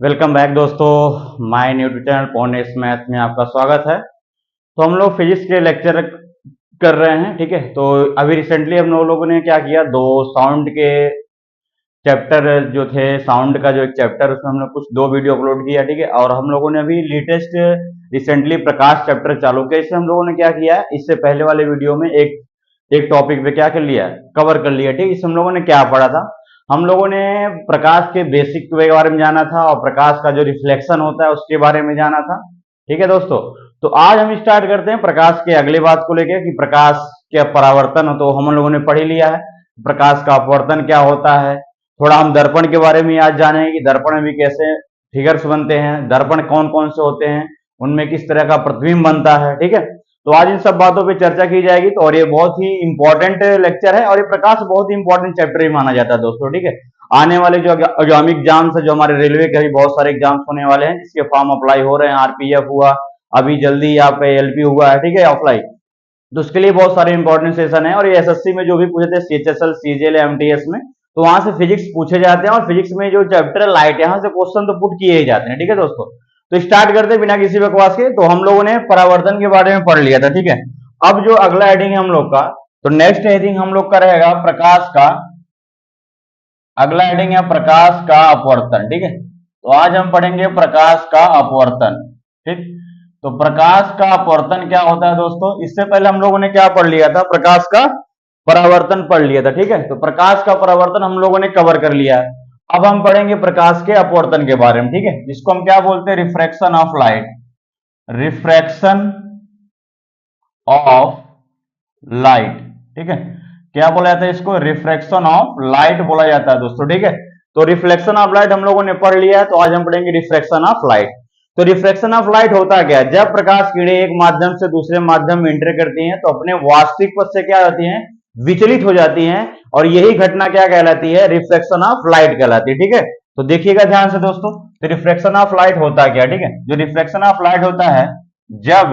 Welcome back दोस्तों। My YouTube channel पॉनेस math में आपका स्वागत है। तो हम लोग फिजिक्स के लेक्चर कर रहे हैं, ठीक है। तो अभी रिसेंटली हम लोगों ने क्या किया, दो साउंड के चैप्टर जो थे, साउंड का जो एक चैप्टर, उसमें हमने कुछ दो वीडियो अपलोड किया, ठीक है। और हम लोगों ने अभी लेटेस्ट रिसेंटली प्रकाश चैप्टर चालू किया। इसमें हम लोगों ने क्या किया है, इससे पहले वाले वीडियो में एक एक टॉपिक पे क्या कर लिया, कवर कर लिया, ठीक है। इसमें हम लोगों ने क्या पढ़ा था, हम लोगों ने प्रकाश के बेसिक के बारे में जाना था और प्रकाश का जो रिफ्लेक्शन होता है उसके बारे में जाना था, ठीक है दोस्तों। तो आज हम स्टार्ट करते हैं प्रकाश के अगले बात को लेकर कि प्रकाश के परावर्तन तो हम लोगों ने पढ़ ही लिया है, प्रकाश का अपवर्तन क्या होता है। थोड़ा हम दर्पण के बारे में आज जानेंगे कि दर्पण में भी कैसे फिगर्स बनते हैं, दर्पण कौन कौन से होते हैं, उनमें किस तरह का प्रतिबिंब बनता है, ठीक है। तो आज इन सब बातों पे चर्चा की जाएगी। तो और ये बहुत ही इंपॉर्टेंट लेक्चर है और ये प्रकाश बहुत ही इंपॉर्टेंट चैप्टर भी माना जाता है दोस्तों, ठीक है। आने वाले जो एग्जामिक एग्जाम्स है, जो हमारे रेलवे के अभी बहुत सारे एग्जाम्स होने वाले हैं, जिसके फॉर्म अप्लाई हो रहे हैं, आरपीएफ हुआ, अभी जल्दी यहाँ पे एलपी हुआ है, ठीक है, अप्लाई। तो उसके लिए बहुत सारे इंपॉर्टेंट सेशन है। और ये एसएससी में जो भी पूछे थे, सीएचएसएल, सीजीएल, एमटीएस में, तो वहां से फिजिक्स पूछे जाते हैं। और फिजिक्स में जो चैप्टर है लाइट, यहाँ से क्वेश्चन तो पुट किए ही जाते हैं, ठीक है दोस्तों। तो स्टार्ट करते हैं बिना किसी बकवास के। तो हम लोगों ने परावर्तन के बारे में पढ़ लिया था, ठीक है। अब जो अगला हेडिंग है हम लोग का, तो नेक्स्ट हेडिंग हम लोग का रहेगा प्रकाश का, अगला हेडिंग है प्रकाश का अपवर्तन, ठीक है। तो आज हम पढ़ेंगे प्रकाश का अपवर्तन, ठीक। तो प्रकाश का अपवर्तन क्या होता है दोस्तों, इससे पहले हम लोगों ने क्या पढ़ लिया था, प्रकाश का परावर्तन पढ़ लिया था, ठीक है। तो प्रकाश का परावर्तन हम लोगों ने कवर कर लिया है। अब हम पढ़ेंगे प्रकाश के अपवर्तन के बारे में, ठीक है, जिसको हम क्या बोलते हैं, refraction of light, refraction of light, ठीक है। क्या बोला जाता है इसको, रिफ्रैक्शन ऑफ लाइट बोला जाता है दोस्तों, ठीक है। तो रिफ्लेक्शन ऑफ लाइट हम लोगों ने पढ़ लिया है। तो आज हम पढ़ेंगे रिफ्रैक्शन ऑफ लाइट। तो रिफ्रैक्शन ऑफ लाइट होता क्या है, जब प्रकाश किरणें एक माध्यम से दूसरे माध्यम में इंटर करती हैं तो अपने वास्तविक पथ से क्या होती हैं, विचलित हो जाती हैं। और यही घटना क्या कहलाती है, रिफ्लेक्शन ऑफ लाइट कहलाती है, ठीक है। तो देखिएगा ध्यान से दोस्तों, तो रिफ्लेक्शन ऑफ लाइट होता क्या, ठीक है। जो रिफ्लेक्शन ऑफ लाइट होता है, जब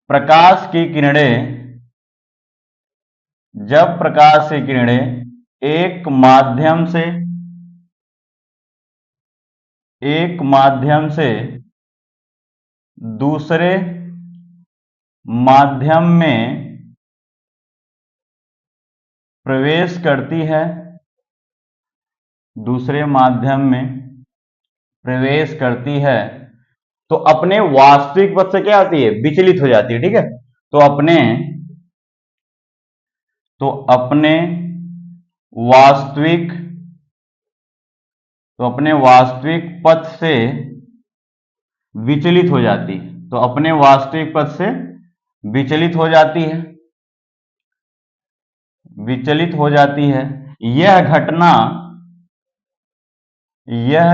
प्रकाश की किरणें, जब प्रकाश की किरणें एक माध्यम से दूसरे माध्यम में प्रवेश करती है, दूसरे माध्यम में प्रवेश करती है, तो अपने वास्तविक पथ से क्या होती है, विचलित हो जाती है, ठीक है। तो अपने वास्तविक पथ से विचलित हो जाती है, तो अपने वास्तविक पथ से विचलित हो जाती है, विचलित हो जाती है। यह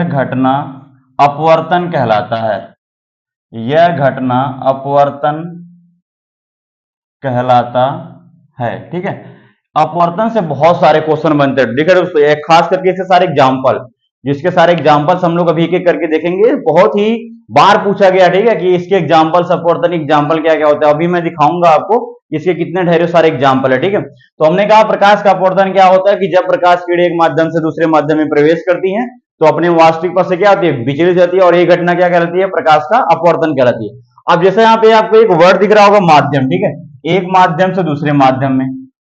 घटना अपवर्तन कहलाता है, यह घटना अपवर्तन कहलाता है, ठीक है। अपवर्तन से बहुत सारे क्वेश्चन बनते हैं, देखिए दोस्तों, एक खास करके इसके सारे एग्जांपल, जिसके सारे एग्जांपल्स हम लोग अभी एक एक करके देखेंगे, बहुत ही बार पूछा गया, ठीक है, कि इसके एग्जांपल्स, अपवर्तन एग्जांपल क्या क्या होता है। अभी मैं दिखाऊंगा आपको इसके कितने ढेरों सारे एग्जांपल है, ठीक है। तो हमने कहा प्रकाश का अपवर्तन क्या होता है कि जब प्रकाश किरणें एक माध्यम से दूसरे माध्यम में प्रवेश करती हैं तो अपने वास्तविक पथ से क्या होती है, विचलित जाती है। और ये घटना क्या कहलाती है, प्रकाश का अपवर्तन कहलाती है। अब जैसे यहाँ पे आपको एक वर्ड दिख रहा होगा, माध्यम, ठीक है, एक माध्यम से दूसरे माध्यम में।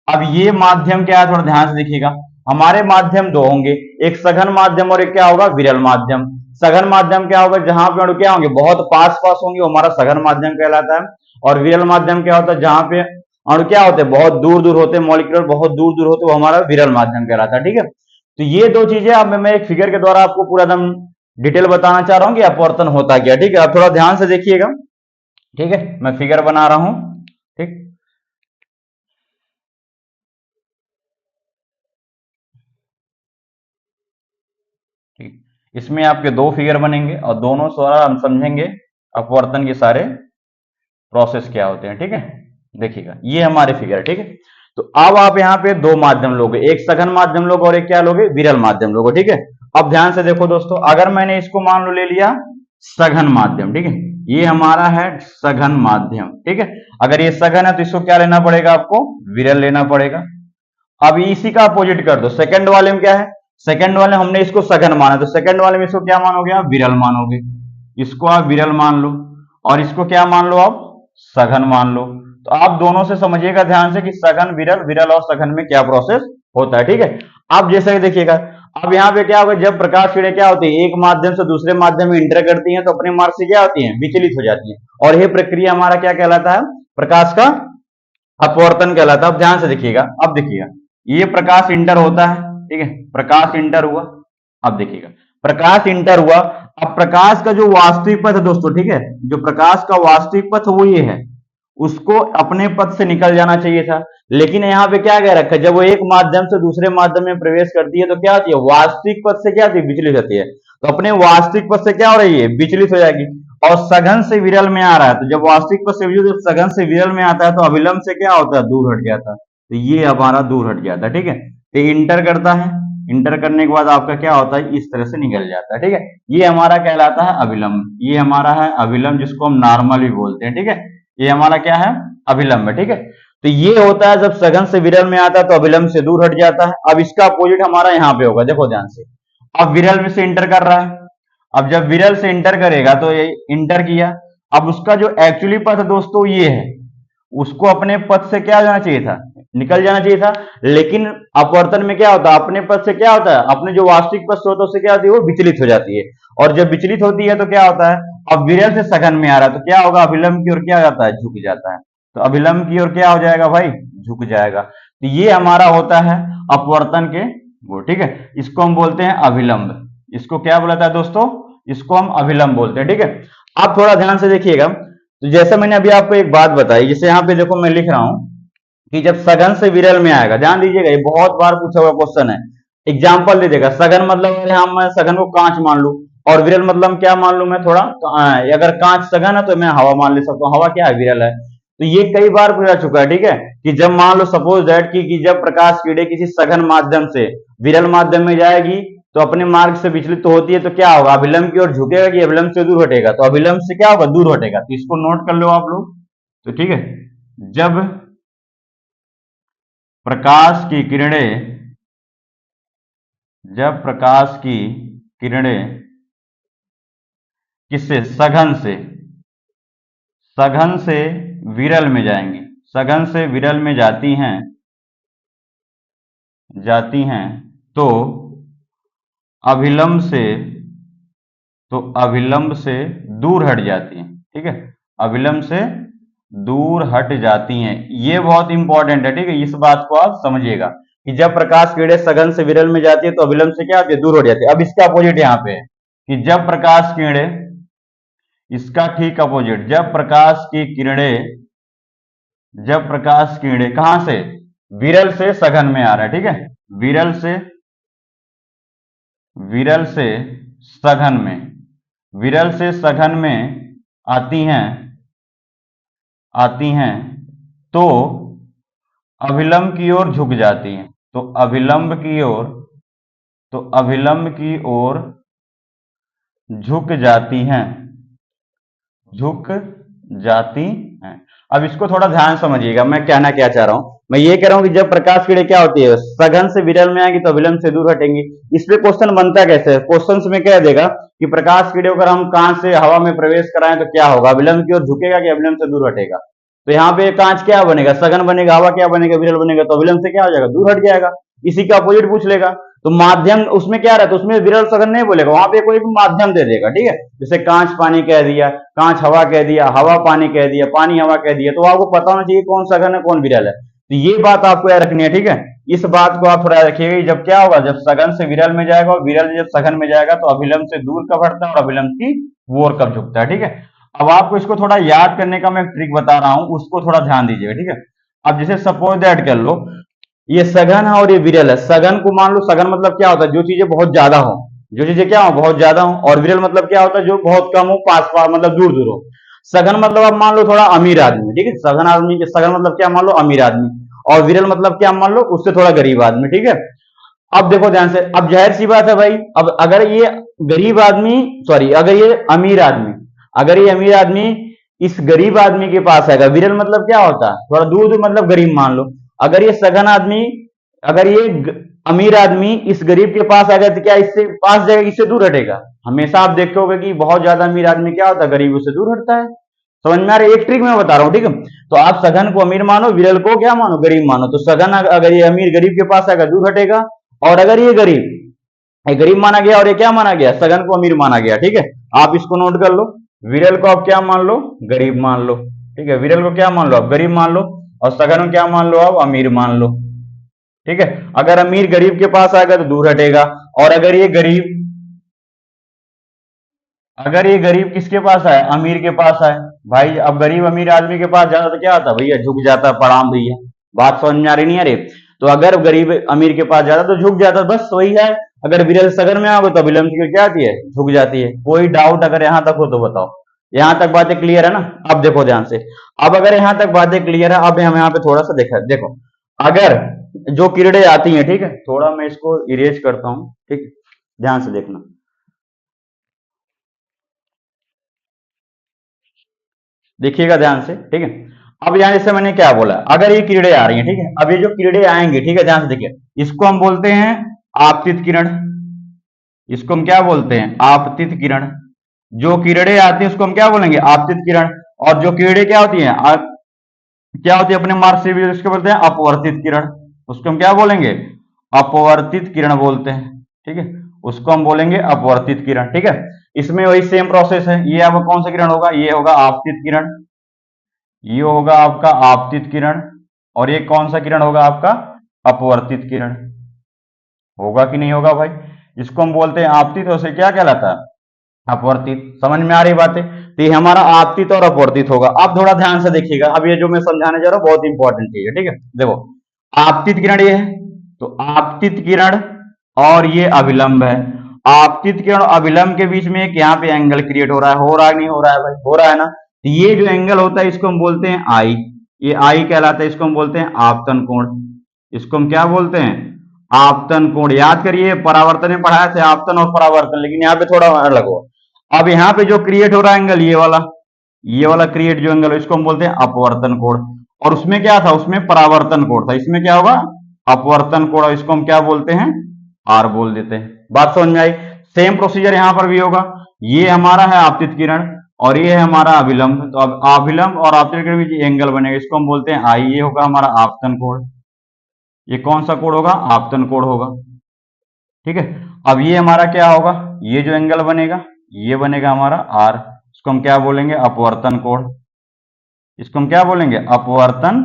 अब ये माध्यम क्या है, थोड़ा ध्यान से देखिएगा, हमारे माध्यम दो होंगे, एक सघन माध्यम और एक क्या होगा, विरल माध्यम। सघन माध्यम क्या होगा, जहां पे अणु क्या होंगे, बहुत पास पास होंगे, वो हमारा सघन माध्यम कहलाता है। और विरल माध्यम क्या होता है, जहां पे अणु क्या होते हैं, बहुत दूर दूर होते हैं, मॉलिक्यूल बहुत दूर दूर होते हैं, वो हमारा विरल माध्यम कहलाता है, ठीक है। तो ये दो चीजें अब मैं एक फिगर के द्वारा आपको पूरा एकदम डिटेल बताना चाह रहा हूं कि अपवर्तन होता क्या, ठीक है। आप थोड़ा ध्यान से देखिएगा, ठीक है, मैं फिगर बना रहा हूं, ठीक। ठीक, इसमें आपके दो फिगर बनेंगे और दोनों द्वारा हम समझेंगे अपवर्तन के सारे प्रोसेस क्या होते हैं, ठीक है। देखिएगा ये हमारे फिगर, ठीक है। तो अब आप यहाँ पे दो माध्यम लोगे, एक सघन माध्यम लोगे और एक क्या लोगे, विरल माध्यम लोगे, ठीक है। अब ध्यान से देखो दोस्तों, अगर मैंने इसको मान लो ले लिया सघन माध्यम, ठीक है, ये हमारा है सघन माध्यम, ठीक है। अगर ये सघन है तो इसको क्या लेना पड़ेगा, आपको विरल लेना पड़ेगा। अब इसी का अपोजिट कर दो, सेकंड वाले में क्या है, सेकंड वाले हमने इसको सघन माना, तो सेकंड वाले में इसको क्या मानोगे आप? विरल मानोगे। इसको आप विरल मान लो और इसको क्या मान लो आप? सघन मान लो। तो आप दोनों से समझिएगा ध्यान से कि सघन, विरल, विरल और सघन में क्या प्रोसेस होता है, ठीक है। आप जैसे कि देखिएगा, अब यहाँ पे क्या होगा, जब प्रकाश किरणें क्या होती है, एक माध्यम से दूसरे माध्यम में इंटर करती हैं तो अपने मार्ग से क्या होती हैं? विचलित हो जाती हैं। और यह प्रक्रिया हमारा क्या कहलाता है? प्रकाश का अपवर्तन कहलाता है। अब ध्यान से देखिएगा, अब देखिएगा, ये प्रकाश इंटर होता है, ठीक है, प्रकाश इंटर हुआ। अब देखिएगा, प्रकाश इंटर हुआ। अब प्रकाश का जो वास्तविक पथ है दोस्तों, ठीक है, जो प्रकाश का वास्तविक पथ वो ये है, उसको अपने पथ से निकल जाना चाहिए था। लेकिन यहाँ पे क्या कह रखा है, जब वो एक माध्यम से दूसरे माध्यम में प्रवेश करती है तो क्या होती है? वास्तविक पथ से क्या होती है? विचलित होती है। तो अपने वास्तविक पथ से क्या हो रही है? विचलित हो जाएगी। और सघन से विरल में आ रहा है, तो जब वास्तविक पथ से विचलित, जब सघन से विरल में आता है तो अभिलंब से क्या होता है? दूर हट जाता है। तो ये हमारा दूर हट जाता है, ठीक है। तो इंटर करता है, इंटर करने के बाद आपका क्या होता है? इस तरह से निकल जाता है, ठीक है। ये हमारा कहलाता है अभिलंब। ये हमारा है अभिलंब, जिसको हम नॉर्मल भी बोलते हैं, ठीक है। ये हमारा क्या है? अभिलंब है, ठीक है। तो ये होता है जब सघन से विरल में आता है तो अभिलंब से दूर हट जाता है। अब इसका अपोजिट हमारा यहाँ पे होगा, देखो ध्यान से। अब विरल में से इंटर कर रहा है, अब जब विरल से इंटर करेगा तो ये इंटर किया, अब उसका जो एक्चुअली पथ दोस्तों ये है, उसको अपने पथ से क्या हो जाना चाहिए था? निकल जाना चाहिए था। लेकिन अपवर्तन में क्या होता है? अपने पथ से क्या होता है? अपने जो वास्तविक पथ से होता है उससे क्या होती है? वो विचलित हो जाती है। और जब विचलित होती है तो क्या होता है? अब विरल से सघन में आ रहा है तो क्या होगा? अभिलंब की ओर क्या हो जाता है? झुक जाता है। तो अभिलंब की ओर क्या हो जाएगा भाई? झुक जाएगा। तो ये हमारा होता है अपवर्तन के वो, ठीक है। इसको हम बोलते हैं अभिलंब। इसको क्या बोला था दोस्तों? इसको हम अभिलंब बोलते हैं, ठीक है। आप थोड़ा ध्यान से देखिएगा, तो जैसे मैंने अभी आपको एक बात बताई, जैसे यहाँ पे देखो मैं लिख रहा हूं कि जब सघन से विरल में आएगा, ध्यान दीजिएगा, ये बहुत बार पूछा हुआ क्वेश्चन है। एग्जाम्पल दे देगा, सघन मतलब अगर हम मैं सघन को कांच मान लू, और विरल मतलब क्या मान लू मैं? थोड़ा अगर कांच सघन है तो मैं हवा मान ले सकता हूँ, हवा क्या है? विरल है। तो ये कई बार पूछा चुका है, ठीक है, कि जब मान लो सपोज दैट कि जब प्रकाश किरणें किसी सघन माध्यम से विरल माध्यम में जाएगी तो अपने मार्ग से विचलित तो होती है, तो क्या होगा? अभिलंब की ओर झुकेगा कि अभिलंब से दूर हटेगा? तो अभिलंब से क्या होगा? दूर हटेगा। तो इसको नोट कर लो आप लोग, तो ठीक है। जब प्रकाश की किरणें जब प्रकाश की किरणें किससे? सघन से विरल में जाएंगी, सघन से विरल में जाती हैं तो अभिलंब से दूर हट जाती हैं, ठीक है, अभिलंब से दूर हट जाती हैं। ये बहुत इंपॉर्टेंट है, ठीक है, इस बात को आप समझिएगा कि जब प्रकाश किरणें सघन से विरल में जाती है तो अभिलंब से क्या होती है? दूर हट जाती है। अब इसका अपोजिट यहाँ पे है कि जब प्रकाश किरणें, इसका ठीक अपोजिट, जब प्रकाश किरणें कहां से? विरल से सघन में आ रहा है, ठीक है, विरल से सघन में आती हैं तो अभिलंब की ओर झुक जाती हैं। तो अभिलंब की ओर झुक जाती हैं। अब इसको थोड़ा ध्यान समझिएगा, मैं कहना क्या चाह रहा हूं। मैं ये कह रहा हूं कि जब प्रकाश किरणें क्या होती है? सघन से विरल में आएगी तो अभिलंब से दूर हटेंगी। इस पे क्वेश्चन बनता कैसे है? क्वेश्चन में कह देगा कि प्रकाश किरणें अगर हम कांच से हवा में प्रवेश कराएं तो क्या होगा? अभिलंब की ओर झुकेगा कि अभिलंब से दूर हटेगा? तो यहाँ पे कांच क्या बनेगा? सघन बनेगा, हवा क्या बनेगा? विरल बनेगा। तो अभिलंब से क्या हो जाएगा? दूर हट जाएगा। इसी का अपोजिट पूछ लेगा तो माध्यम उसमें क्या रहता है? उसमें विरल सघन नहीं बोलेगा, वहां पे कोई भी माध्यम दे देगा, ठीक है। जैसे कांच पानी कह दिया, कांच हवा कह दिया, हवा पानी कह दिया, पानी हवा कह दिया, तो आपको पता होना चाहिए कौन सघन है कौन विरल है। तो ये बात आपको याद रखनी है, ठीक है। इस बात को आप थोड़ा रखिएगा, जब क्या होगा? जब सघन से विरल में जाएगा और विरल जब सघन में जाएगा तो अभिलंब से दूर कब हटता है और अभिलंब की ओर कब झुकता है, ठीक है। अब आपको इसको थोड़ा याद करने का मैं ट्रिक बता रहा हूं, उसको थोड़ा ध्यान दीजिएगा, ठीक है। अब जैसे सपोज दैट कर लो ये सघन है और ये विरल है। सघन को मान लो, सघन मतलब क्या होता है? जो चीजें बहुत ज्यादा हो, जो चीजें क्या हो? बहुत ज्यादा हो। और विरल मतलब क्या होता है? जो बहुत कम हो, पास पास मतलब दूर दूर हो। सघन मतलब आप मान लो थोड़ा अमीर आदमी, ठीक है, सघन आदमी, सघन मतलब क्या मान लो? अमीर आदमी। और विरल मतलब क्या मान लो? उससे थोड़ा गरीब आदमी, ठीक है। अब देखो ध्यान से, अब जाहिर सी बात है भाई, अब अगर ये गरीब आदमी, सॉरी, अगर ये अमीर आदमी इस गरीब आदमी के पास आएगा, विरल मतलब क्या होता है? थोड़ा दूर दूर मतलब गरीब मान लो। अगर ये सघन आदमी अगर ये अमीर आदमी इस गरीब के पास आ गया तो क्या इससे पास जाएगा, इससे दूर हटेगा? हमेशा आप देखोगे कि बहुत ज्यादा अमीर आदमी क्या होता है, गरीब उससे दूर हटता है। समझ में आ रहा है? एक ट्रिक मैं बता रहा हूँ, ठीक है। तो आप सघन को अमीर मानो, विरल को क्या मानो, गरीब मानो। तो सघन अगर ये अमीर गरीब के पास आएगा दूर हटेगा, और अगर ये गरीब माना गया और ये क्या माना गया, सघन को अमीर माना गया, ठीक है। आप इसको नोट कर लो। विरल को आप क्या मान लो, गरीब मान लो, ठीक है। विरल को क्या मान लो, आप गरीब मान लो, और सघन को क्या मान लो, आप अमीर मान लो, ठीक है। अगर अमीर गरीब के पास आ गया तो दूर हटेगा, और अगर ये गरीब किसके पास आए, अमीर के पास आए, भाई अब गरीब अमीर आदमी के पास जाता तो क्या आता भैया, झुक जाता, प्रणाम भैया। बात समझ में आ रही नहीं आ रही? तो अगर गरीब अमीर के पास जाता तो झुक जाता, बस वही है। अगर विरल सगर में आओगे तो विलंब की क्या आती है, झुक जाती है। कोई डाउट अगर यहां तक हो तो बताओ। यहां तक बातें क्लियर है ना? अब देखो ध्यान से। अब अगर यहां तक बातें क्लियर है, अब हम यहाँ पे थोड़ा सा देखा, देखो अगर जो किरणें आती हैं, ठीक है, थोड़ा मैं इसको इरेज करता हूं, ठीक है, ध्यान से देखना, देखिएगा ध्यान से, ठीक है। अब यहां जैसे मैंने क्या बोला, अगर ये किरणें आ रही हैं, ठीक है, अब ये जो किरणें आएंगी, ठीक है, ध्यान से देखिए, इसको हम बोलते हैं आपतित किरण। इसको हम क्या बोलते हैं, आपतित किरण। जो किरणें आती हैं उसको हम क्या बोलेंगे, आपतित किरण। और जो किरणें क्या होती हैं, क्या होती है अपने मार्क से भी, उसको बोलते हैं अपवर्तित किरण। उसको हम क्या बोलेंगे, अपवर्तित किरण बोलते हैं, ठीक है। उसको हम बोलेंगे अपवर्तित किरण, ठीक है। इसमें वही सेम प्रोसेस है। ये अब कौन सा किरण होगा, ये होगा आपतित किरण, ये होगा आपका आपतित किरण, और ये कौन सा किरण होगा आपका, अपवर्तित किरण। होगा कि नहीं होगा भाई? इसको हम बोलते हैं आपतित, और उसे क्या कहलाता है, अपवर्तित। समझ में आ रही बातें? तो ये हमारा आपतित और अपवर्तित होगा। अब थोड़ा ध्यान से देखिएगा, अब ये जो मैं समझाने जा रहा हूं बहुत इंपॉर्टेंट चीज है, ठीक है। देखो आपतित किरण ये है, तो आपतित किरण और ये अभिलंब है। आपतित किरण और अभिलंब के बीच में एक यहाँ पे एंगल क्रिएट हो रहा है, हो रहा है नहीं हो रहा है भाई, हो रहा है ना। तो ये जो एंगल होता है इसको हम बोलते हैं आई, ये आई कहलाता है। इसको हम बोलते हैं आपतन कोण। इसको हम क्या बोलते हैं, आपतन कोण। याद करिए परावर्तन में पढ़ाया था आपतन और परावर्तन, लेकिन यहाँ पे थोड़ा अलग हो। अब यहाँ पे जो क्रिएट हो रहा है एंगल, ये वाला क्रिएट जो एंगल, इसको हम बोलते हैं अपवर्तन कोण। और उसमें क्या था, उसमें परावर्तन कोण था। इसमें क्या होगा, अपवर्तन कोण, और इसको हम क्या बोलते हैं, आर बोल देते हैं। बात समझ में आई? सेम प्रोसीजर यहां पर भी होगा। ये हमारा है आपतित किरण, और ये है हमारा अभिलंब। तो अब अभिलंब और आपतित किरण के बीच एंगल बनेगा, इसको हम बोलते हैं आई। ये होगा हमारा आपतन कोण। ये कौन सा कोण होगा, आपतन कोण होगा, ठीक है। अब ये हमारा क्या होगा, ये जो एंगल बनेगा ये बनेगा हमारा आर। इसको हम क्या बोलेंगे, अपवर्तन कोण। इसको हम क्या बोलेंगे, अपवर्तन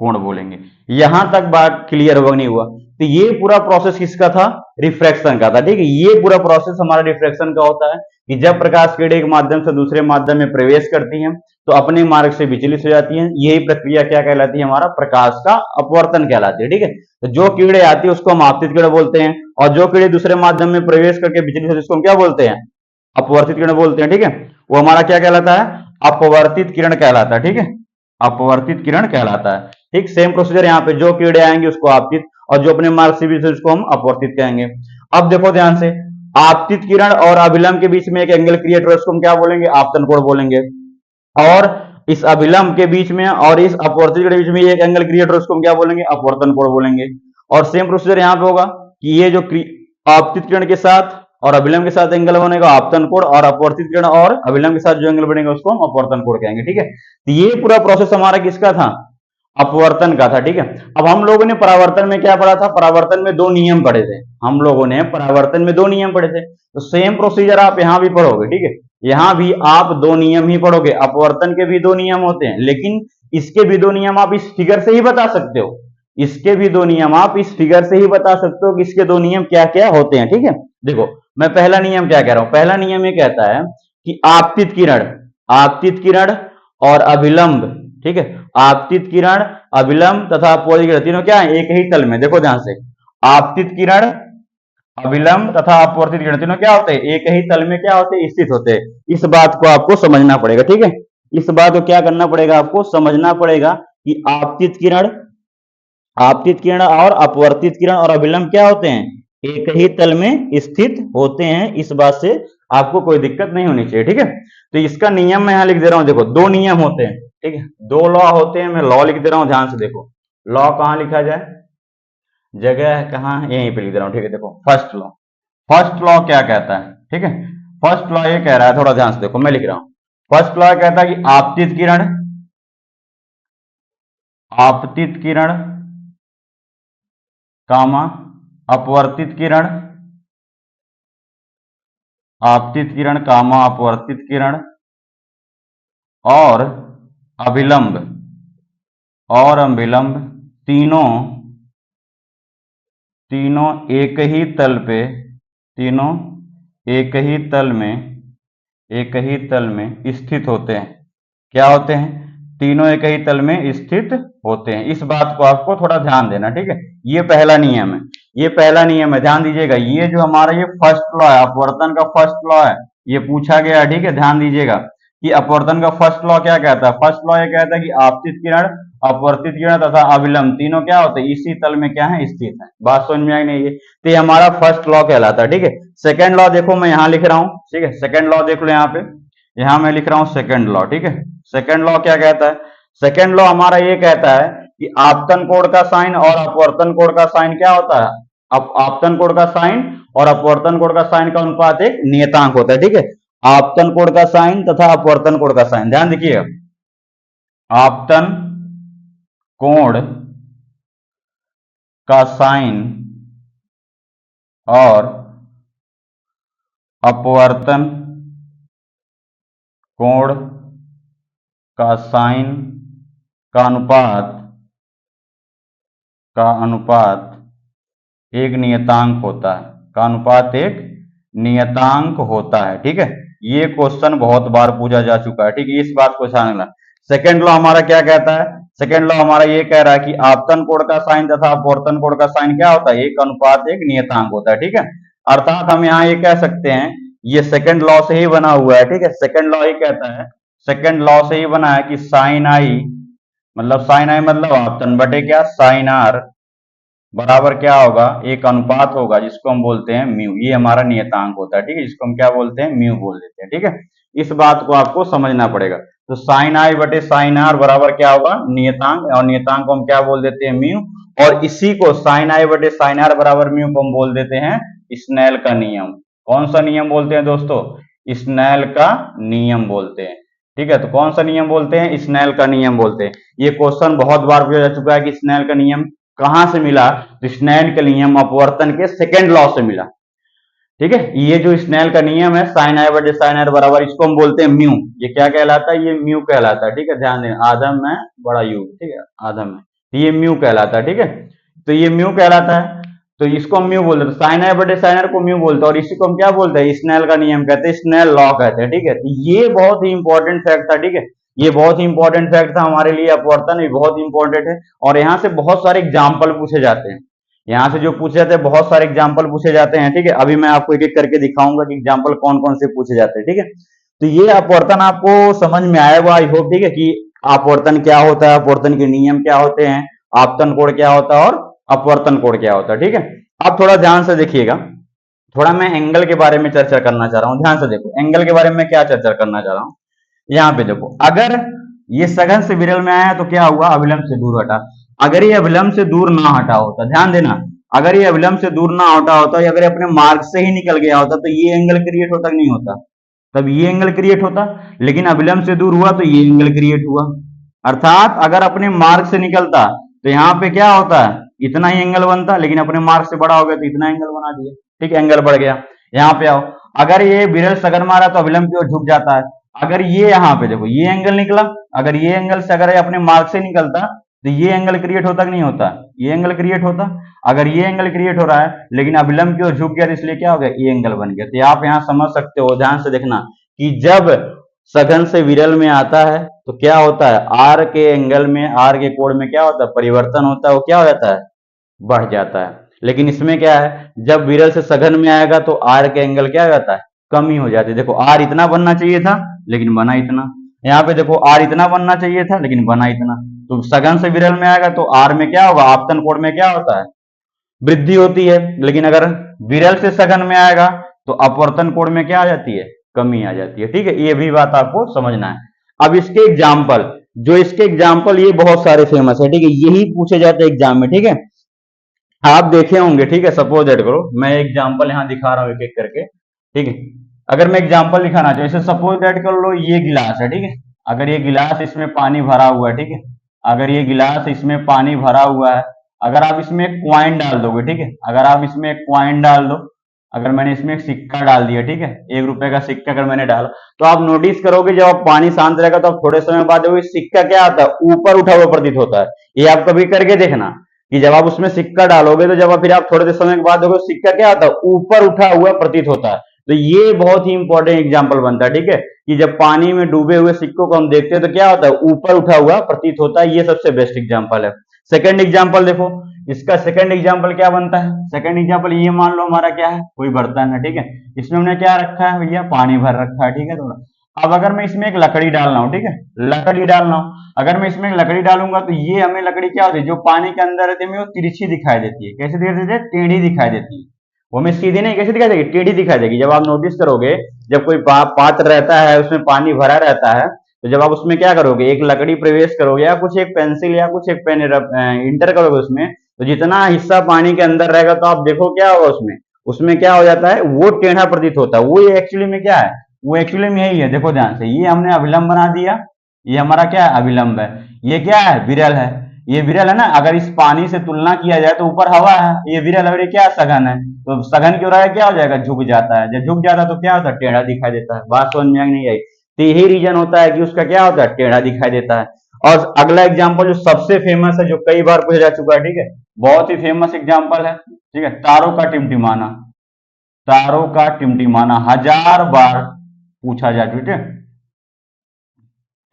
कोण बोलेंगे। यहां तक बात क्लियर हुआ नहीं हुआ? तो ये पूरा प्रोसेस किसका था, रिफ्रैक्शन का था, ठीक है। ये पूरा प्रोसेस हमारा रिफ्रैक्शन का होता है कि जब प्रकाश किरण एक माध्यम से दूसरे माध्यम में प्रवेश करती हैं तो अपने मार्ग से विचलित हो जाती हैं। यही प्रक्रिया क्या कहलाती है, हमारा प्रकाश का अपवर्तन कहलाती है, ठीक है। तो जो किरणें आती है उसको हम आपतित किरण बोलते हैं, और जो किरणें दूसरे माध्यम में प्रवेश करके विचलित होती है उसको हम क्या बोलते हैं, अपवर्तित किरण बोलते हैं, ठीक है। वो हमारा क्या कहलाता है, अपवर्तित किरण कहलाता है, ठीक है। अपवर्तित किरण कहलाता है, ठीक। सेम प्रोसीजर यहाँ पे, जो किरणें आएंगी उसको आपतित, और जो अपने मार्ग से विचलित उसको हम अपवर्तित कहेंगे। अब देखो ध्यान से, आपतित किरण और अभिलंब के बीच में एक एंगल क्रिएट हो रहा है, उसको हम क्या बोलेंगे, आपतन कोण बोलेंगे। और इस अभिलंब के बीच में और इस अपवर्तित के बीच में एक एंगल क्रिएट हो रहा है, उसको हम क्या बोलेंगे, अपवर्तन कोण बोलेंगे। और सेम प्रोसीजर यहाँ पे होगा कि ये जो आपतित किरण के साथ और अभिलंब के साथ एंगल बनेगा आपतन कोण, और अपवर्तित किरण और अभिलंब के साथ जो एंगल बनेगा उसको हम अपवर्तन कोण कहेंगे, ठीक है। तो ये पूरा प्रोसेस हमारा किसका था, अपवर्तन का था, ठीक है। अब हम लोगों ने परावर्तन में क्या पढ़ा था, परावर्तन में दो नियम पढ़े थे। हम लोगों ने परावर्तन में दो नियम पढ़े थे, तो सेम प्रोसीजर आप यहां भी पढ़ोगे, ठीक है। यहां भी आप दो नियम ही पढ़ोगे। अपवर्तन के भी दो नियम होते हैं, लेकिन इसके भी दो नियम आप इस फिगर से ही बता सकते हो। इसके भी दो नियम आप इस फिगर से ही बता सकते हो कि इसके दो नियम क्या क्या होते हैं, ठीक है। देखो मैं पहला नियम क्या कह रहा हूं, पहला नियम ये कहता है कि आपतित किरण और अभिलंब, ठीक है, आपतित किरण, अभिलंब तथा अपवर्तित किरण तीनों क्या है, एक ही तल में। देखो ध्यान से, आपतित किरण, अभिलंब तथा अपवर्तित किरण तीनों क्या होते हैं, एक ही तल में क्या होते हैं, स्थित होते हैं। इस बात को आपको समझना पड़ेगा, ठीक है। इस बात को क्या करना पड़ेगा, आपको समझना पड़ेगा कि आपतित किरण और अपवर्तित किरण और अभिलंब क्या होते हैं, एक ही तल में स्थित होते हैं। इस बात से आपको कोई दिक्कत नहीं होनी चाहिए, ठीक है। तो इसका नियम मैं यहां लिख दे रहा हूं, देखो दो नियम होते हैं, ठीक है, दो लॉ होते हैं। मैं लॉ लिख दे रहा हूं, ध्यान से देखो। लॉ कहां लिखा जाए, जगह कहाँ है, यहीं पे लिख दे रहा हूँ, ठीक है। देखो फर्स्ट लॉ क्या कहता है, ठीक है। फर्स्ट लॉ ये कह रहा है, थोड़ा ध्यान से देखो, मैं लिख रहा हूं। फर्स्ट लॉ कहता है कि आपतित किरण कामा अपवर्तित किरण, आपतित किरण कामा अपवर्तित किरण और अभिलंब तीनों एक ही तल पे, तीनों एक ही तल में स्थित होते हैं। क्या होते हैं? तीनों एक ही तल में स्थित होते हैं। इस बात को आपको थोड़ा ध्यान देना, ठीक है। ये पहला नियम है, ध्यान दीजिएगा। ये जो हमारा ये फर्स्ट लॉ है, अपवर्तन का फर्स्ट लॉ है, ये पूछा गया है, ठीक है। ध्यान दीजिएगा कि अपवर्तन का फर्स्ट लॉ क्या कहता है। फर्स्ट लॉ ये कहता है कि आपतित किरण, अपवर्तित किरण तथा अभिलंब तीनों क्या होते हैं, इसी तल में क्या है, स्थित है। बात समझ में आई नहीं है? तो ये हमारा फर्स्ट लॉ कहलाता है, ठीक है। सेकेंड लॉ देखो, मैं यहां लिख रहा हूं, ठीक है। सेकेंड लॉ देख लो यहाँ पे, यहां मैं लिख रहा हूं सेकेंड लॉ, ठीक है। सेकेंड लॉ क्या कहता है? सेकेंड लॉ हमारा ये कहता है कि आपतन कोण का साइन और अपवर्तन कोण का साइन क्या होता है, आपतन कोण का साइन और अपवर्तन कोण का साइन का अनुपात एक नियतांक होता है, ठीक है। आपतन कोण का साइन तथा अपवर्तन कोण का साइन, ध्यान देखिएगा। आपतन कोण का साइन और अपवर्तन कोण का साइन का अनुपात एक नियतांक होता है, ठीक है। ये क्वेश्चन बहुत बार पूछा जा चुका है, ठीक है। इस बात को ध्यान रखना। सेकेंड लॉ हमारा क्या कहता है? सेकेंड लॉ हमारा ये कह रहा है कि आपतन कोण का साइन तथा अपवर्तन कोण का साइन क्या होता है, एक अनुपात एक नियतांक होता है, ठीक है। अर्थात हम यहाँ ये कह सकते हैं, ये सेकेंड लॉ से ही बना हुआ है, ठीक है। सेकेंड लॉ ही कहता है, सेकेंड लॉ से ही बना है कि साइन आई मतलब आपतन बटे क्या, साइन आर बराबर क्या होगा, एक अनुपात होगा जिसको हम बोलते हैं म्यू। ये हमारा नियतांक होता है, ठीक है, जिसको हम क्या बोलते हैं, म्यू बोल देते हैं, ठीक है। इस बात को आपको समझना पड़ेगा। तो साइन आई बटे साइन आर बराबर क्या होगा, नियतांक, और नियतांक को हम क्या बोल देते हैं, म्यू। और इसी को साइन आई बटे साइन आर बराबर म्यू को हम बोल देते हैं स्नेल का नियम। कौन सा नियम बोलते हैं दोस्तों? स्नेल का नियम बोलते हैं, ठीक है। तो कौन सा नियम बोलते हैं? स्नेल का नियम बोलते हैं। ये क्वेश्चन बहुत बार पूछा जा चुका है कि स्नेल का नियम कहां से मिला। तो स्नेल का नियम अपवर्तन के सेकेंड लॉ से मिला, ठीक है। ये जो स्नेल का नियम है, साइन आई बटे साइन आर बराबर, इसको हम बोलते हैं म्यू। ये क्या कहलाता है? ये म्यू कहलाता है, ठीक है। ध्यान देना, आधम में बड़ा यू, ठीक है, आधम में, ये म्यू कहलाता है, ठीक है। तो ये म्यू कहलाता है, तो इसको हम म्यू बोलते हैं। साइन आई बटे साइन आर को म्यू बोलते हैं, और इसी को हम क्या बोलते हैं, स्नेल का नियम कहते हैं, स्नेल लॉ कहते हैं, ठीक है। तो ये बहुत ही इंपॉर्टेंट फैक्ट था, ठीक है। ये बहुत ही इंपॉर्टेंट फैक्ट था हमारे लिए, अपवर्तन भी बहुत इंपॉर्टेंट है। और यहाँ से बहुत सारे एग्जाम्पल पूछे जाते हैं, यहाँ से जो पूछे जाते हैं बहुत सारे एग्जाम्पल पूछे जाते हैं, ठीक है। अभी मैं आपको एक एक करके दिखाऊंगा कि एग्जाम्पल कौन कौन से पूछे जाते हैं, ठीक है। तो ये अपवर्तन आपको समझ में आएगा, आई होप, ठीक है, कि अपवर्तन क्या होता है, अपवर्तन के नियम क्या होते हैं, आपतन कोण क्या होता है और अपवर्तन कोण क्या होता है, ठीक है। अब थोड़ा ध्यान से देखिएगा, थोड़ा मैं एंगल के बारे में चर्चा करना चाह रहा हूं। ध्यान से देखो, एंगल के बारे में क्या चर्चा करना चाह रहा हूं। यहाँ पे देखो, अगर ये सघन से विरल में आया तो क्या हुआ, अभिलंब से दूर हटा। अगर ये अभिलंब से दूर ना हटा होता, ध्यान देना, अगर ये अभिलंब से दूर ना हटा होता, या अगर ये अपने मार्ग से ही निकल गया होता, तो ये एंगल क्रिएट होता कि नहीं होता, तब ये एंगल क्रिएट होता। लेकिन अभिलंब से दूर हुआ तो ये एंगल क्रिएट हुआ। अर्थात अगर अपने मार्ग से निकलता तो यहाँ पे क्या होता है, इतना ही एंगल बनता, लेकिन अपने मार्ग से बड़ा हो गया तो इतना एंगल बना दिया, ठीक है, एंगल बढ़ गया। यहाँ पे आओ, अगर ये विरल सघन मारा तो अभिलंब की ओर झुक जाता है। अगर ये यहाँ पे देखो, ये एंगल निकला, अगर ये एंगल से अगर ये अपने मार्ग से निकलता तो ये एंगल क्रिएट होता कि नहीं होता, ये एंगल क्रिएट होता। अगर ये एंगल क्रिएट हो रहा है लेकिन अभिलंब की ओर झुक गया तो इसलिए क्या हो गया, ये एंगल बन गया। तो आप यहाँ समझ सकते हो, ध्यान से देखना, कि जब सघन से विरल में आता है तो क्या होता है, आर के एंगल में, आर के कोण में क्या होता है, परिवर्तन होता है, वो क्या हो जाता है, बढ़ जाता है। लेकिन इसमें क्या है, जब विरल से सघन में आएगा तो आर के एंगल क्या हो जाता है, कम ही हो जाती है। देखो आर इतना बनना चाहिए था लेकिन बना इतना, यहाँ पे देखो आर इतना बनना चाहिए था लेकिन बना इतना। तो सघन से विरल में आएगा तो आर में क्या होगा, आपतन कोण में क्या होता है, वृद्धि होती है। लेकिन अगर विरल से सघन में आएगा तो अपवर्तन कोण में क्या आ जाती है, कमी आ जाती है, ठीक है। ये भी बात आपको समझना है। अब इसके एग्जाम्पल, जो इसके एग्जाम्पल ये बहुत सारे फेमस है, ठीक है, यही पूछे जाते हैं एग्जाम में, ठीक है। आप देखे होंगे, ठीक है, सपोज दैट करो, मैं एग्जांपल यहाँ दिखा रहा हूँ एक एक करके, ठीक है। अगर मैं एग्जांपल दिखाना चाहूँ, जैसे सपोज दैट कर लो ये गिलास है, ठीक है। अगर ये गिलास इसमें पानी भरा हुआ है, ठीक है। अगर ये गिलास इसमें पानी भरा हुआ है, अगर आप इसमें एक क्वाइन डाल दोगे, ठीक है, अगर आप इसमें एक क्वाइन डाल दो, अगर मैंने इसमें एक सिक्का डाल दिया, ठीक है, 1 रुपए का सिक्का अगर मैंने डाला, तो आप नोटिस करोगे जब आप पानी शांत रहेगा तो आप थोड़े समय बाद देखोगे सिक्का क्या आता है, ऊपर उठा हुआ प्रतीत होता है। ये आप कभी करके देखना कि जब आप उसमें सिक्का डालोगे तो जब आप फिर आप थोड़े देर समय के बाद देखो सिक्का क्या होता है, ऊपर उठा हुआ प्रतीत होता है। तो ये बहुत ही इंपॉर्टेंट एग्जांपल बनता है, ठीक है, कि जब पानी में डूबे हुए सिक्कों को हम देखते हैं तो क्या होता है, ऊपर उठा हुआ प्रतीत होता है। ये सबसे बेस्ट एग्जांपल है। सेकंड एग्जांपल देखो, इसका सेकंड एग्जांपल क्या बनता है। सेकंड एग्जांपल ये मान लो हमारा क्या है, कोई बर्तन है, ठीक है, इसमें हमने क्या रखा है भैया, पानी भर रखा है, ठीक है। थोड़ा अब अगर मैं इसमें एक लकड़ी डालना हूँ, ठीक है, लकड़ी डालना हूँ, अगर मैं इसमें एक लकड़ी डालूंगा तो ये हमें लकड़ी क्या होती है, जो पानी के अंदर रहती है हमें वो तिरछी दिखाई देती है। कैसे दिखाई देती है, टेढ़ी दिखाई देती है। वो हमें सीधी नहीं, कैसे दिखाई देगी, टेढ़ी दिखाई देगी। जब आप नोटिस करोगे, जब कोई पात्र रहता है उसमें पानी भरा रहता है, तो जब आप उसमें क्या करोगे, एक लकड़ी प्रवेश करोगे या कुछ एक पेंसिल या कुछ एक पेन इंटर करोगे उसमें, तो जितना हिस्सा पानी के अंदर रहेगा तो आप देखो क्या होगा उसमें, उसमें क्या हो जाता है, वो टेढ़ा प्रतीत होता है। वो एक्चुअली में क्या है, वो एक्चुअली में यही है। देखो ध्यान से, ये हमने अभिलंब बना दिया, ये हमारा क्या है, अभिलंब है। ये क्या है, विरल है। ये विरल है ना, अगर इस पानी से तुलना किया जाए तो ऊपर हवा है, ये विरल है और ये क्या सघन है। तो सघन की हो रहा है, क्या हो जाएगा, झुक जाता है। जब झुक जाता है तो क्या होता है, टेढ़ा दिखाई देता है। बात समझ में नहीं आई, तो यही रीजन होता है कि उसका क्या होता है, टेढ़ा दिखाई देता है। और अगला एग्जाम्पल जो सबसे फेमस है, जो कई बार पूछा जा चुका है, ठीक है, बहुत ही फेमस एग्जाम्पल है, ठीक है, तारों का टिमटिमाना। तारों का टिमटिमाना 1000 बार पूछा जा चुका है,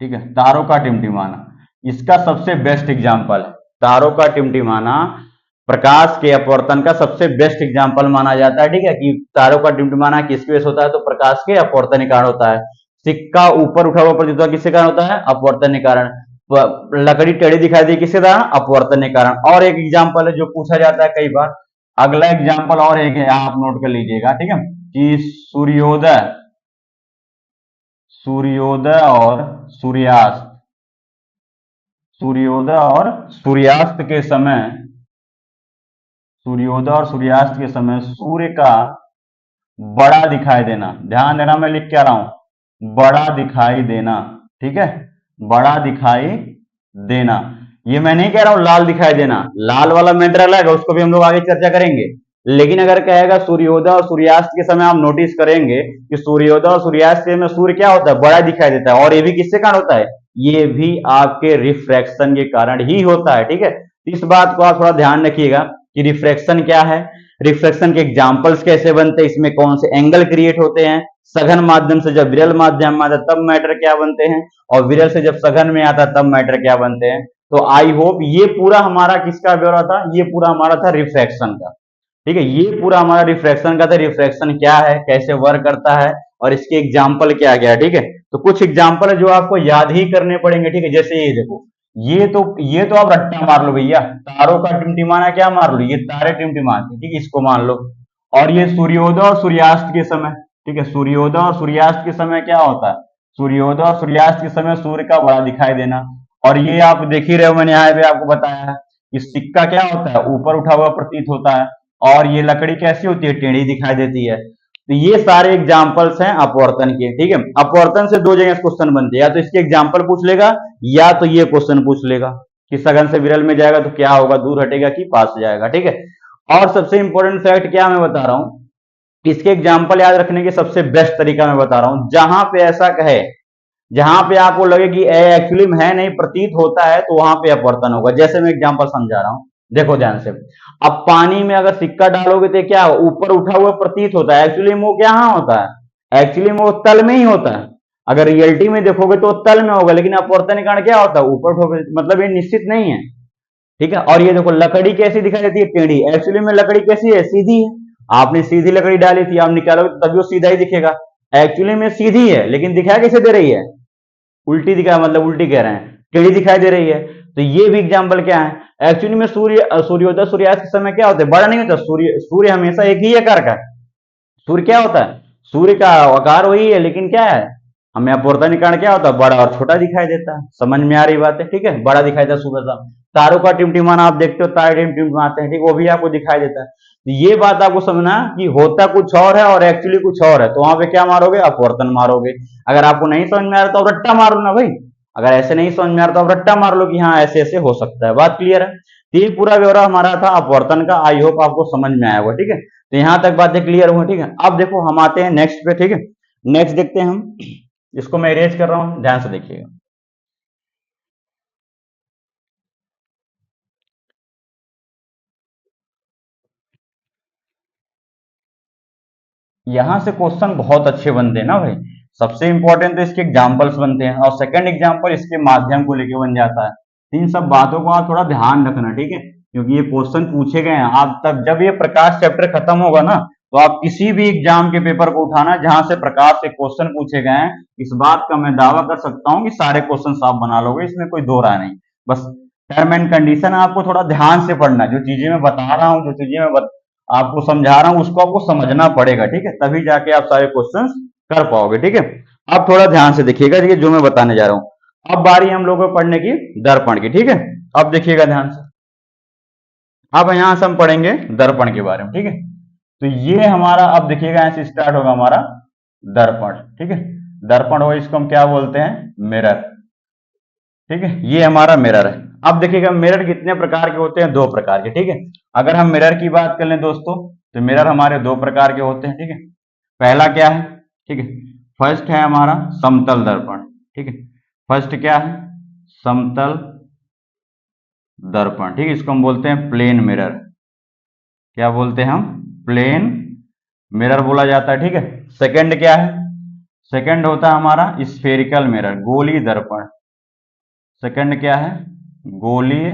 ठीक है, तारों का टिमटिमाना इसका सबसे बेस्ट एग्जाम्पल है। तारों का टिमटिमाना प्रकाश के अपवर्तन का सबसे बेस्ट एग्जाम्पल माना जाता है, ठीक है, कि तारों का टिमटिमाना किसकी वजह से होता है, तो प्रकाश के अपवर्तन के कारण होता है। सिक्का ऊपर उठा हुआ प्रतीत होता है, किसके कारण होता है, अपवर्तन के कारण। लकड़ी टेढ़ी दिखाई दी, किसके कारण, अपवर्तन के कारण। और एक एग्जाम्पल है जो पूछा जाता है कई बार, अगला एग्जाम्पल और एक है, आप नोट कर लीजिएगा, ठीक है, कि सूर्योदय, सूर्योदय और सूर्यास्त, सूर्योदय और सूर्यास्त के समय, सूर्योदय और सूर्यास्त के समय सूर्य का बड़ा दिखाई देना। ध्यान देना, मैं लिख क्या रहा हूं, बड़ा दिखाई देना, ठीक है, बड़ा दिखाई देना। ये मैं नहीं कह रहा हूं लाल दिखाई देना, लाल वाला मैटर अलग है, उसको भी हम लोग आगे चर्चा करेंगे। लेकिन अगर कहेगा सूर्योदय और सूर्यास्त के समय, आप नोटिस करेंगे कि सूर्योदय और सूर्यास्त के समय सूर्य क्या होता है, बड़ा दिखाई देता है। और ये भी किसके कारण होता है, ये भी आपके रिफ्रैक्शन के कारण ही होता है, ठीक है। इस बात को आप थोड़ा ध्यान रखिएगा कि रिफ्रैक्शन क्या है, रिफ्लेक्शन के एग्जाम्पल्स कैसे बनते हैं, इसमें कौन से एंगल क्रिएट होते हैं, सघन माध्यम से जब विरल माध्यम में आता तब मैटर क्या बनते हैं, और विरल से जब सघन में आता तब मैटर क्या बनते हैं। तो आई होप ये पूरा हमारा किसका ब्यौरा था, ये पूरा हमारा था रिफ्रैक्शन का, ठीक है। ये पूरा हमारा रिफ्रैक्शन का था, रिफ्रैक्शन क्या है, कैसे वर्क करता है, और इसके एग्जाम्पल क्या क्या है, ठीक है। तो कुछ एग्जाम्पल है जो आपको याद ही करने पड़ेंगे, ठीक है। जैसे ये देखो, ये तो आप रट्टा मार लो भैया, तारों का टिमटिमाना क्या मार लो, ये तारे टिमटिमाते, ठीक है, इसको मान लो। और ये सूर्योदय और सूर्यास्त के समय, ठीक है, सूर्योदय और सूर्यास्त के समय क्या होता है, सूर्योदय और सूर्यास्त के समय सूर्य का बड़ा दिखाई देना। और ये आप देख ही रहे हो, मैंने यहाँ पे आपको बताया है कि सिक्का क्या होता है, ऊपर उठा हुआ प्रतीत होता है। और ये लकड़ी कैसी होती है, टेढ़ी दिखाई देती है। तो ये सारे एग्जाम्पल्स हैं अपवर्तन के, ठीक है। अपवर्तन से दो जगह क्वेश्चन बनते हैं, या तो इसके एग्जाम्पल पूछ लेगा या तो ये क्वेश्चन पूछ लेगा कि सघन से विरल में जाएगा तो क्या होगा, दूर हटेगा कि पास जाएगा, ठीक है। और सबसे इंपॉर्टेंट फैक्ट क्या मैं बता रहा हूं, इसके एग्जाम्पल याद रखने के सबसे बेस्ट तरीका मैं बता रहा हूं, जहां पे ऐसा कहे, जहां पे आपको लगे कि एक्चुअली में है नहीं, प्रतीत होता है, तो वहां पे अपवर्तन होगा। जैसे मैं एग्जांपल समझा रहा हूं, देखो ध्यान से। अब पानी में अगर सिक्का डालोगे तो क्या ऊपर उठा हुआ प्रतीत होता है, एक्चुअली वो क्या होता है, एक्चुअली वो तल में ही होता है। अगर रियलिटी में देखोगे तो तल में होगा, लेकिन अपवर्तन के कारण क्या होता है, ऊपर उठा, मतलब ये निश्चित नहीं है, ठीक है। और ये देखो लकड़ी कैसी दिखाई देती है, टेढ़ी, एक्चुअली में लकड़ी कैसी है, सीधी है। आपने सीधी लकड़ी डाली थी, आप निकालोगे तभी वो सीधा ही दिखेगा। एक्चुअली में सीधी है, लेकिन दिखाई कैसे दे रही है, उल्टी दिखा, मतलब उल्टी कह रहे हैं, टेढ़ी दिखाई दे रही है। तो ये भी एग्जाम्पल क्या है, एक्चुअली में सूर्योदय सूर्यास्त के समय क्या होता है, बड़ा नहीं होता सूर्य, सूर्य हमेशा एक ही आकार का। सूर्य क्या होता है, सूर्य का आकार वही है, लेकिन क्या है, हमें अपवर्तन के कारण क्या होता है, बड़ा और छोटा दिखाई देता है। समझ में आ रही बात है, ठीक है, बड़ा दिखाई देता है सुबह शाम। तारों का टिमटिमाना आप देखते हो, तारे टिमटिमाते हैं, ठीक, वो भी आपको दिखाई देता है। तो ये बात आपको समझना कि होता कुछ और है और एक्चुअली कुछ और है, तो वहां पे क्या मारोगे, अपवर्तन मारोगे। अगर आपको नहीं समझ में आ रहा तो आप रट्टा मारो ना भाई, अगर ऐसे नहीं समझ में आ रहा तो आप रट्टा मार लो कि हाँ ऐसे ऐसे हो सकता है। बात क्लियर है? तो ये पूरा ब्यौरा हमारा था अपवर्तन का, आई होप आपको समझ में आया होगा, ठीक है। तो यहाँ तक बातें क्लियर हुई, ठीक है। अब देखो हम आते हैं नेक्स्ट पे, ठीक है। नेक्स्ट देखते हैं हम, इसको मैं इरेज कर रहा हूं, ध्यान से देखिएगा। यहां से क्वेश्चन बहुत अच्छे बनते हैं ना भाई। सबसे इंपॉर्टेंट तो इसके एग्जाम्पल्स बनते हैं, और सेकंड एग्जाम्पल इसके माध्यम को लेके बन जाता है। तो इन सब बातों को आप थोड़ा ध्यान रखना, ठीक है, क्योंकि ये क्वेश्चन पूछे गए हैं। आप तब जब ये प्रकाश चैप्टर खत्म होगा ना, तो आप किसी भी एग्जाम के पेपर को उठाना जहां से प्रकाश से क्वेश्चन पूछे गए हैं, इस बात का मैं दावा कर सकता हूं कि सारे क्वेश्चन आप बना लोगे, इसमें कोई दो राय नहीं। बस टर्म एंड कंडीशन आपको थोड़ा ध्यान से पढ़ना, जो चीजें मैं बता रहा हूँ, जो चीजें मैं आपको समझा रहा हूं, उसको आपको समझना पड़ेगा, ठीक है, तभी जाके आप सारे क्वेश्चंस कर पाओगे, ठीक है। अब थोड़ा ध्यान से देखिएगा, ठीक है, जो मैं बताने जा रहा हूं। अब बारी हम लोगों को पढ़ने की दर्पण की, ठीक है। अब देखिएगा ध्यान से, अब यहां से हम पढ़ेंगे दर्पण के बारे में, ठीक है। तो ये हमारा, अब देखिएगा यहां से स्टार्ट होगा हमारा दर्पण, ठीक है। दर्पण हो, इसको हम क्या बोलते हैं, मिरर, ठीक है। ये हमारा मिरर है। अब देखिएगा मिरर कितने प्रकार के होते हैं, दो प्रकार के, ठीक है। अगर हम मिरर की बात कर लें दोस्तों, तो मिरर हमारे दो प्रकार के होते हैं, ठीक है। पहला क्या है, ठीक है, फर्स्ट है हमारा समतल दर्पण, ठीक है। फर्स्ट क्या है, समतल दर्पण, ठीक है, इसको हम बोलते हैं प्लेन मिरर। क्या बोलते हैं हम, प्लेन मिरर बोला जाता है, ठीक है। सेकंड क्या है, सेकंड होता है हमारा स्फेरिकल मिरर, गोली दर्पण। सेकंड क्या है, गोलीय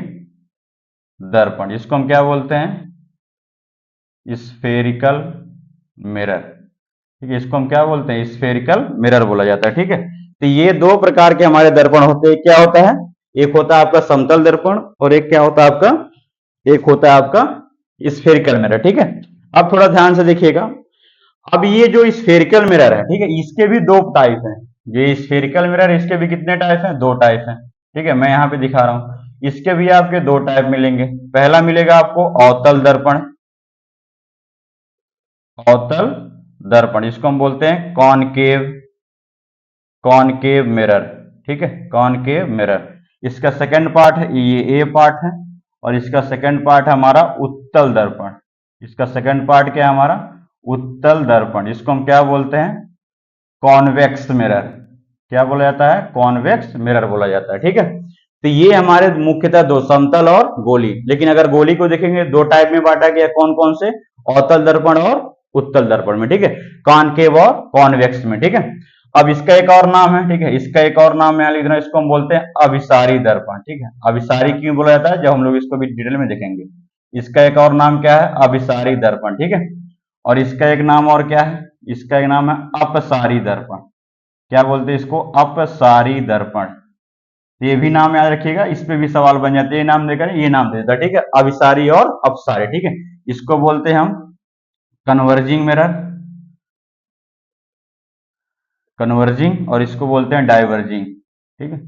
दर्पण, इसको हम क्या बोलते हैं, स्फेरिकल मिरर, ठीक है। इसको हम क्या बोलते हैं, स्फेरिकल मिरर बोला जाता है, ठीक है। तो ये दो प्रकार के हमारे दर्पण होते हैं। क्या होता है, एक होता है आपका समतल दर्पण, और एक क्या होता है आपका, एक होता है आपका स्फेरिकल मिरर, ठीक है। अब थोड़ा ध्यान से देखिएगा। अब ये जो स्फेरिकल मिरर है, ठीक है, इसके भी दो टाइप हैं। ये स्फेरिकल मिरर, इसके भी कितने टाइप हैं, दो टाइप हैं, ठीक है। मैं यहाँ पे दिखा रहा हूं, इसके भी आपके दो टाइप मिलेंगे। पहला मिलेगा आपको अवतल दर्पण, अवतल दर्पण, इसको हम बोलते हैं कॉनकेव, कॉनकेव मिरर, ठीक है, कॉनकेव मिरर। इसका सेकंड पार्ट है, ये ए पार्ट है, और इसका सेकंड पार्ट है हमारा उत्तल दर्पण। इसका सेकंड पार्ट क्या है हमारा, उत्तल दर्पण, इसको हम क्या बोलते हैं, कॉन्वेक्स मिरर। क्या बोला जाता है, कॉन्वेक्स मिरर बोला जाता है, ठीक है। तो ये हमारे मुख्यतः दो, समतल और गोली। लेकिन अगर गोली को देखेंगे, दो टाइप में बांटा गया, कौन कौन से, अवतल दर्पण और उत्तल दर्पण में, ठीक है, कॉनकेव और कॉन्वेक्स में, ठीक है। अब इसका एक और नाम है, ठीक है, इसका एक और नाम है लिख रहा हूं, इसको हम बोलते हैं अभिसारी दर्पण, ठीक है। अभिसारी क्यों बोला जाता है, जब हम लोग इसको भी डिटेल में देखेंगे। इसका एक और नाम क्या है, अभिसारी दर्पण, ठीक है। और इसका एक नाम और क्या है, इसका एक नाम है अपसारी दर्पण। क्या बोलते हैं इसको, अपसारी दर्पण। ये भी नाम याद रखिएगा, इस पे भी सवाल बन जाते हैं, ये नाम देकर ये नाम दे देता है, ठीक है, अभिसारी और अपसारी, ठीक है। इसको बोलते हैं हम कन्वर्जिंग मिरर, कन्वर्जिंग, और इसको बोलते हैं डाइवर्जिंग, ठीक है,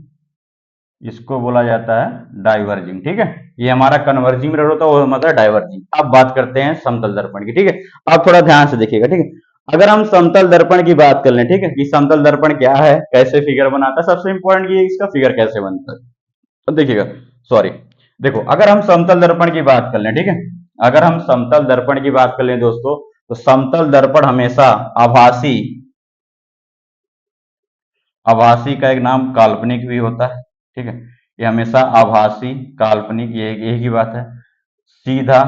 इसको बोला जाता है डाइवर्जिंग, ठीक है। ये हमारा कन्वर्जिंग मिरर होता है, वो मतलब डाइवर्जिंग। अब बात करते हैं समतल दर्पण की, ठीक है। अब थोड़ा ध्यान से देखिएगा, ठीक है। अगर हम समतल दर्पण की बात कर लें, ठीक है, कि समतल दर्पण क्या है, कैसे फिगर बनाता है, सबसे इंपॉर्टेंट ये इसका फिगर कैसे बनता है। तो देखिएगा, सॉरी, देखो, अगर हम समतल दर्पण की बात कर लें, ठीक है, अगर हम समतल दर्पण की बात कर लें दोस्तों, तो समतल दर्पण हमेशा आभासी, आभासी का एक नाम काल्पनिक भी होता है, ठीक है। ये हमेशा आभासी, काल्पनिक, ये एक ही बात है, सीधा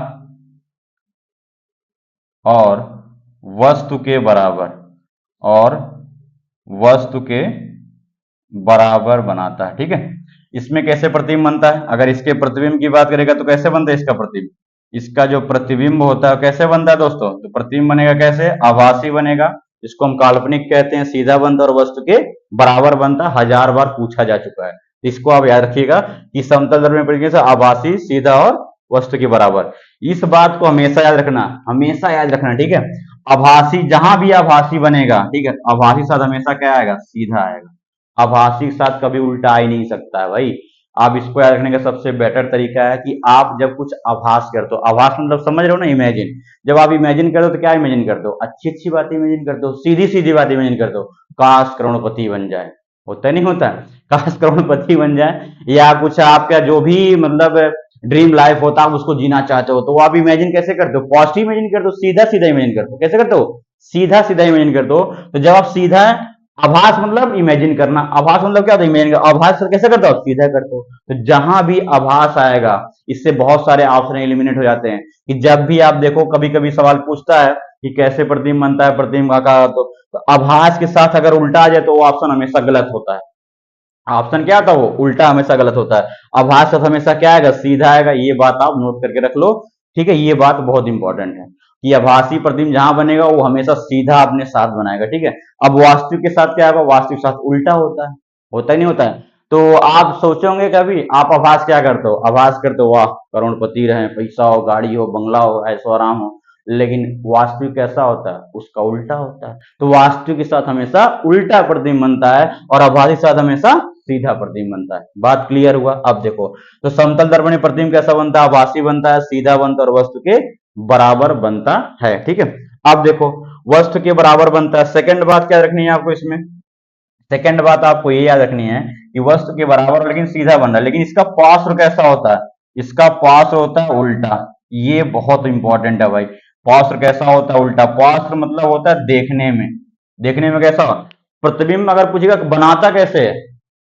और वस्तु के बराबर, और वस्तु के बराबर बनाता है, ठीक है। इसमें कैसे प्रतिबिंब बनता है, अगर इसके प्रतिबिंब की बात करेगा तो कैसे बनता है इसका प्रतिबिंब, इसका जो प्रतिबिंब होता है कैसे बनता है दोस्तों, तो प्रतिबिंब बनेगा कैसे, आभासी बनेगा, इसको हम काल्पनिक कहते हैं, सीधा बनता है और वस्तु के बराबर बनता है, 1000 बार पूछा जा चुका है। इसको आप याद रखिएगा कि समतल दर्पण में आभासी, सीधा और वस्तु के बराबर। इस बात को हमेशा याद रखना, हमेशा याद रखना, ठीक है। आभासी, जहां भी आभासी बनेगा, ठीक है, आभासी साथ हमेशा क्या आएगा, सीधा आएगा। आभासी के साथ कभी उल्टा आ ही नहीं सकता है भाई। आप इसको याद रखने का सबसे बेटर तरीका है कि आप जब कुछ आभास करते हो, आभास मतलब समझ रहे हो ना, इमेजिन। जब आप इमेजिन करते हो तो क्या इमेजिन करते हो? अच्छी अच्छी बातें इमेजिन करते हो, सीधी सीधी बातें इमेजिन करते हो। काश करोड़पति बन जाए, होता नहीं होता? काश करोड़पति बन जाए, या कुछ आपका जो भी मतलब ड्रीम लाइफ होता है आप उसको जीना चाहते हो, तो वो आप इमेजिन कैसे करते हो? पॉजिटिव इमेजिन करते हो, सीधा सीधा इमेजिन करते हो। कैसे करते हो? सीधा सीधा इमेजिन करते हो। तो जब आप सीधा, आभास मतलब इमेजिन करना, आभास मतलब क्या होता है? इमेजिन करना। आभास कैसे करते हो? सीधा करते हो। तो जहां भी आभास आएगा, इससे बहुत सारे ऑप्शन एलिमिनेट हो जाते हैं। कि जब भी आप देखो, कभी कभी सवाल पूछता है कि कैसे प्रतिबिंब बनता है, प्रतिबिंब का तो आभास के साथ अगर उल्टा आ जाए तो वो ऑप्शन हमेशा गलत होता है। ऑप्शन क्या था? वो उल्टा हमेशा गलत होता है। आभास के साथ हमेशा क्या आएगा? सीधा आएगा। ये बात आप नोट करके रख लो, ठीक है? ये बात बहुत इंपॉर्टेंट है कि आभासी प्रतिबिंब जहां बनेगा वो हमेशा सीधा अपने साथ बनाएगा, ठीक है? अब वास्तविक के साथ क्या होगा? वास्तविक के साथ उल्टा होता ही नहीं होता है। तो आप सोचोगे कभी, आप आभास क्या करते हो? आभास करते हो वाह करोड़पति रहे, पैसा हो, गाड़ी हो, बंगला हो, ऐशो आराम हो। लेकिन वास्तविक कैसा होता है? उसका उल्टा होता है। तो वास्तविक के साथ हमेशा उल्टा प्रतिबिंब बनता है और आभासी के साथ हमेशा सीधा प्रतिबिंब बनता है। बात क्लियर हुआ? अब देखो, तो समतल दर्पणी प्रतिबिंब कैसा बनता है? आभासी बनता है, सीधा बनता है और वस्तु के बराबर बनता है, ठीक है? अब देखो, वस्तु के बराबर बनता है। सेकंड बात क्या रखनी है आपको इसमें? सेकंड बात आपको ये याद रखनी है कि वस्तु के बराबर लेकिन सीधा बन रहा है, लेकिन इसका पार्श्व कैसा होता है? इसका पार्श्व होता है उल्टा। ये बहुत इंपॉर्टेंट है भाई। पार्श्व कैसा होता है? उल्टा। पार्श्व मतलब होता है देखने में। देखने में कैसा? प्रतिबिंब अगर पूछेगा बनाता कैसे है,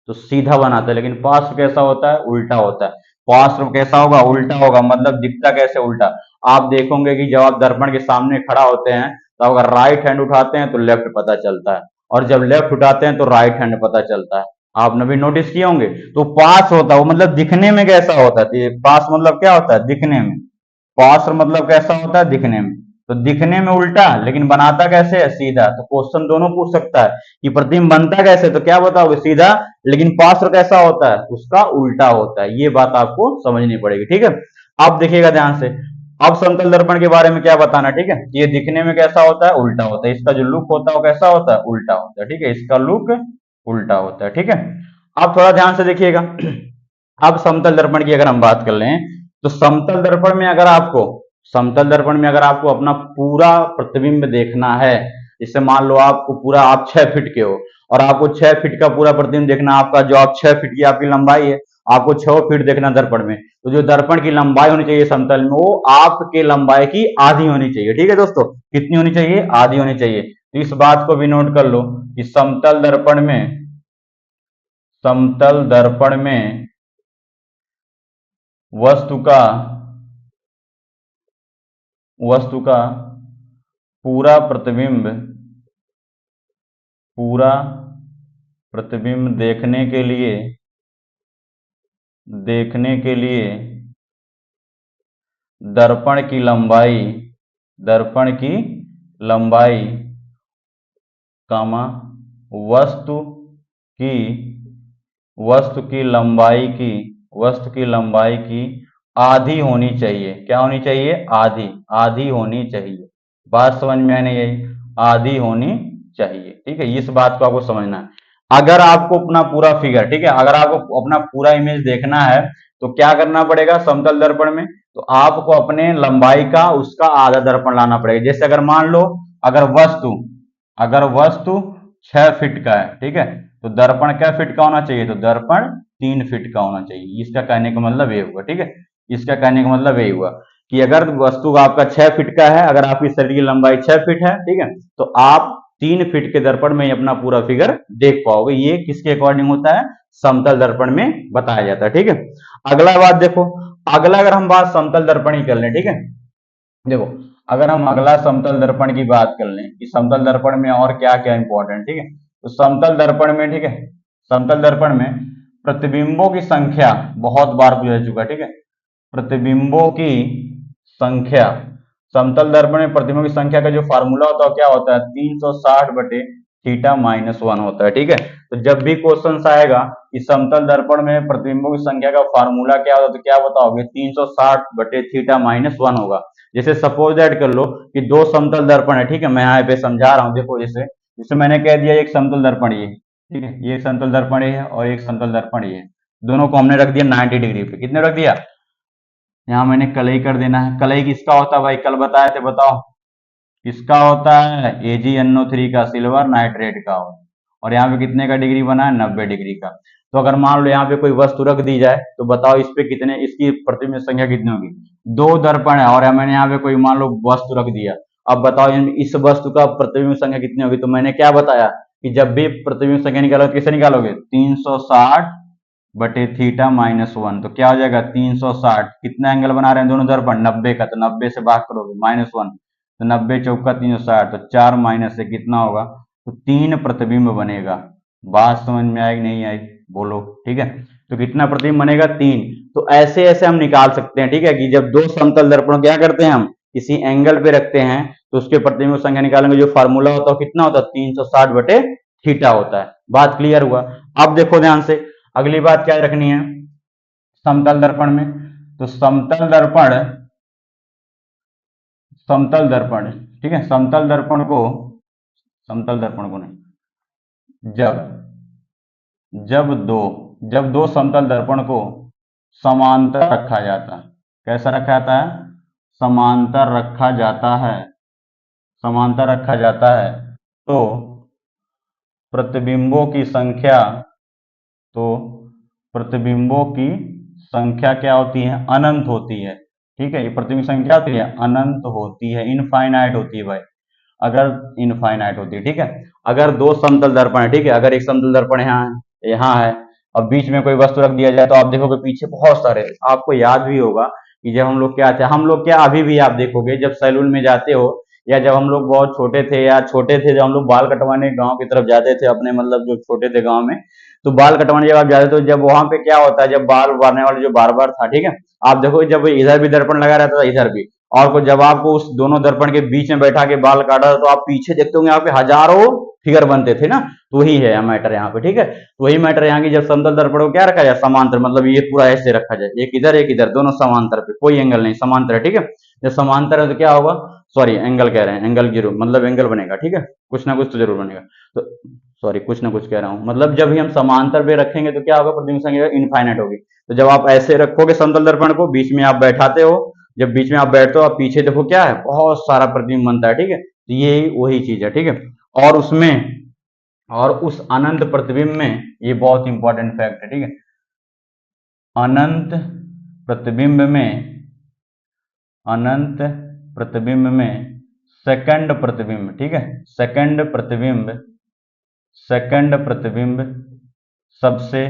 तो सीधा बनाता है, लेकिन पार्श्व कैसा होता है? उल्टा होता है। पार्श्व कैसा होगा? उल्टा होगा। मतलब दिखता कैसे? उल्टा। आप देखोगे कि जब आप दर्पण के सामने खड़ा होते हैं तो अगर राइट हैंड उठाते हैं तो लेफ्ट पता चलता है, और जब लेफ्ट उठाते हैं तो राइट हैंड पता चलता है। आपने भी नोटिस किए होंगे। तो पास होता है वो, मतलब दिखने में कैसा होता है? पास मतलब क्या होता है? दिखने में। पास मतलब कैसा होता है? दिखने में। तो दिखने में उल्टा, लेकिन बनाता कैसे है? सीधा। तो क्वेश्चन दोनों पूछ सकता है कि प्रतिबिंब बनता कैसे, तो क्या बताओगे? सीधा। लेकिन पास कैसा होता है? उसका उल्टा होता है। ये बात आपको समझनी पड़ेगी, ठीक है? अब देखिएगा ध्यान से। अब समतल दर्पण के बारे में क्या बताना, ठीक है? ये दिखने में कैसा होता है? उल्टा होता है। इसका जो लुक होता है वो कैसा होता है? उल्टा होता है, ठीक है? इसका लुक उल्टा होता है, ठीक है? अब थोड़ा ध्यान से देखिएगा। अब समतल दर्पण की अगर हम बात कर लें, तो समतल दर्पण में अगर आपको अपना पूरा प्रतिबिंब देखना है, जैसे मान लो आपको पूरा, आप 6 फीट के हो और आपको 6 फीट का पूरा प्रतिबिंब देखना, आपका जो आप 6 फीट की आपकी लंबाई है, आपको 6 फीट देखना दर्पण में, तो जो दर्पण की लंबाई होनी चाहिए समतल में, वो आपके लंबाई की आधी होनी चाहिए, ठीक है दोस्तों? कितनी होनी चाहिए? आधी होनी चाहिए। तो इस बात को भी नोट कर लो कि समतल दर्पण में वस्तु का वस्तु का पूरा प्रतिबिंब पूरा प्रतिबिंब देखने के लिए दर्पण की लंबाई दर्पण की लंबाई कामा वस्तु की वस्तु की लंबाई की आधी होनी चाहिए। क्या होनी चाहिए? आधी। आधी होनी चाहिए। बात समझ में आने यही, आधी होनी चाहिए, ठीक है? इस बात को आपको समझना है। अगर आपको अपना पूरा फिगर, ठीक है, अगर आपको अपना पूरा इमेज देखना है तो क्या करना पड़ेगा समतल दर्पण में? तो आपको अपने लंबाई का उसका आधा दर्पण लाना पड़ेगा। जैसे अगर मान लो, अगर वस्तु 6 फीट का है, ठीक है, तो दर्पण क्या फीट का होना चाहिए? तो दर्पण 3 फीट का होना चाहिए। इसका कहने का मतलब ये हुआ, ठीक है? इसका कहने का मतलब यही हुआ कि अगर वस्तु आपका 6 फीट का है, अगर आपकी शरीर की लंबाई 6 फीट है, ठीक है, तो आप 3 फीट के दर्पण में ही अपना पूरा फिगर देख पाओगे। ये किसके अकॉर्डिंग होता है? समतल दर्पण में बताया जाता है, ठीक है? अगला बात देखो, अगला अगर हम बात समतल दर्पण ही कर लें, ठीक है? देखो, अगर हम अगला समतल दर्पण की बात कर लें कि समतल दर्पण में और क्या क्या इंपॉर्टेंट, ठीक है, तो समतल दर्पण में, ठीक है, समतल दर्पण में प्रतिबिंबों की संख्या बहुत बार पूछा जा चुका है, ठीक है? प्रतिबिंबों की संख्या, समतल दर्पण में प्रतिबिंबों की संख्या का जो फार्मूला होता है क्या होता है? 360/θ-1 होता है, ठीक है? तो जब भी क्वेश्चन आएगा कि समतल दर्पण में प्रतिबिंबों की संख्या का फार्मूला क्या होता है, तो क्या बताओगे? 360/θ-1 होगा। जैसे सपोज दैट कर लो कि दो समतल दर्पण है, ठीक है, मैं यहाँ पे समझा रहा हूँ। देखो, जैसे जैसे मैंने कह दिया एक समतल दर्पण ये, ठीक है, ये समतल दर्पण ये है और एक समतल दर्पण ये है। दोनों को हमने रख दिया 90 डिग्री पे। कितने रख दिया? यहाँ मैंने कलई कर देना है। कलई किसका होता है भाई? कल बताए थे, बताओ किसका होता है? AgNO3 का, सिल्वर नाइट्रेट का होता है। और यहाँ पे कितने का डिग्री बना है? 90 डिग्री का। तो अगर मान लो यहाँ पे कोई वस्तु रख दी जाए तो बताओ इस पे कितने, इसकी प्रतिबिंब संख्या कितनी होगी? दो दर्पण है और मैंने यहाँ पे कोई मान लो वस्तु रख दिया। अब बताओ इस वस्तु का प्रतिबिंब संख्या कितनी होगी? तो मैंने क्या बताया कि जब भी प्रतिबिंब संख्या निकालोगे कैसे निकालोगे? 360 बटे थीटा माइनस 1। तो क्या हो जाएगा? 360। कितना एंगल बना रहे हैं दोनों दर्पण? 90 का। तो 90 से भाग करोगे माइनस 1, तो 90 चौका 360, तो 4 माइनस से कितना होगा? तो 3 प्रतिबिंब बनेगा। बात समझ में आई नहीं आई? बोलो। ठीक है, तो कितना प्रतिबिंब बनेगा? 3। तो ऐसे ऐसे हम निकाल सकते हैं। ठीक है, कि जब दो समतल दर्पण क्या करते हैं हम किसी एंगल पे रखते हैं तो उसके प्रतिबिंब संख्या निकालेंगे। जो फार्मूला होता है कितना होता है? 360 बटे थीटा होता है। बात क्लियर हुआ? अब देखो ध्यान से, अगली बात क्या रखनी है समतल दर्पण में। तो समतल दर्पण, ठीक है, समतल दर्पण को नहीं, जब दो समतल दर्पण को समांतर रखा जाता है। कैसा रखा जाता है? समांतर रखा जाता है। तो प्रतिबिंबों की संख्या तो प्रतिबिंबों की संख्या क्या होती है? अनंत होती है। ठीक है, ये प्रतिबिंब संख्या होती है अनंत होती है, इनफाइनाइट होती है भाई। अगर इनफाइनाइट होती है, ठीक है। अगर दो समतल दर्पण है, ठीक है, अगर एक समतल दर्पण यहाँ है और बीच में कोई वस्तु रख दिया जाए तो आप देखोगे पीछे बहुत सारे, आपको याद भी होगा कि जब हम लोग क्या अभी भी आप देखोगे जब सैलून में जाते हो या जब हम लोग बहुत छोटे थे जब हम लोग बाल कटवाने गांव की तरफ जाते थे अपने, मतलब जो छोटे थे गांव में, तो बाल कटवाने जब आप जाते तो जब वहां पे क्या होता है, जब बाल उबारने वाले जो बार्बर था, ठीक है, आप देखो जब इधर भी दर्पण लगा रहता था इधर भी, और जब आपको उस दोनों दर्पण के बीच में बैठा के बाल काटा तो आप पीछे देखते होंगे यहाँ पे हजारों फिगर बनते थे ना। तो वही है मैटर यहाँ पे। ठीक है, तो वही मैटर यहाँ की, जब समतल दर्पण को क्या रखा जाए? समांतर, मतलब ये पूरा ऐसे रखा जाए, एक इधर दोनों समांतर पे, कोई एंगल नहीं, समांतर है। ठीक है, जब समांतर है तो क्या होगा? सॉरी एंगल कह रहे हैं, एंगल जरूर, मतलब एंगल बनेगा। ठीक है, कुछ ना कुछ तो जरूर बनेगा। तो सॉरी कुछ ना कुछ कह रहा हूँ, मतलब जब भी हम समांतर पे रखेंगे तो क्या होगा? प्रतिबिंब संख्या इनफाइनाइट होगी। तो जब आप ऐसे रखोगे समतल दर्पण को, बीच में आप बैठाते हो, जब बीच में आप बैठते हो आप पीछे देखो क्या है? बहुत सारा प्रतिबिंब बनता है। ठीक है, तो ये वही चीज है। ठीक है, और उसमें और उस अनंत प्रतिबिंब में, ये बहुत इंपॉर्टेंट फैक्ट है। ठीक है, अनंत प्रतिबिंब में सेकंड प्रतिबिंब, ठीक है, सेकंड प्रतिबिंब सबसे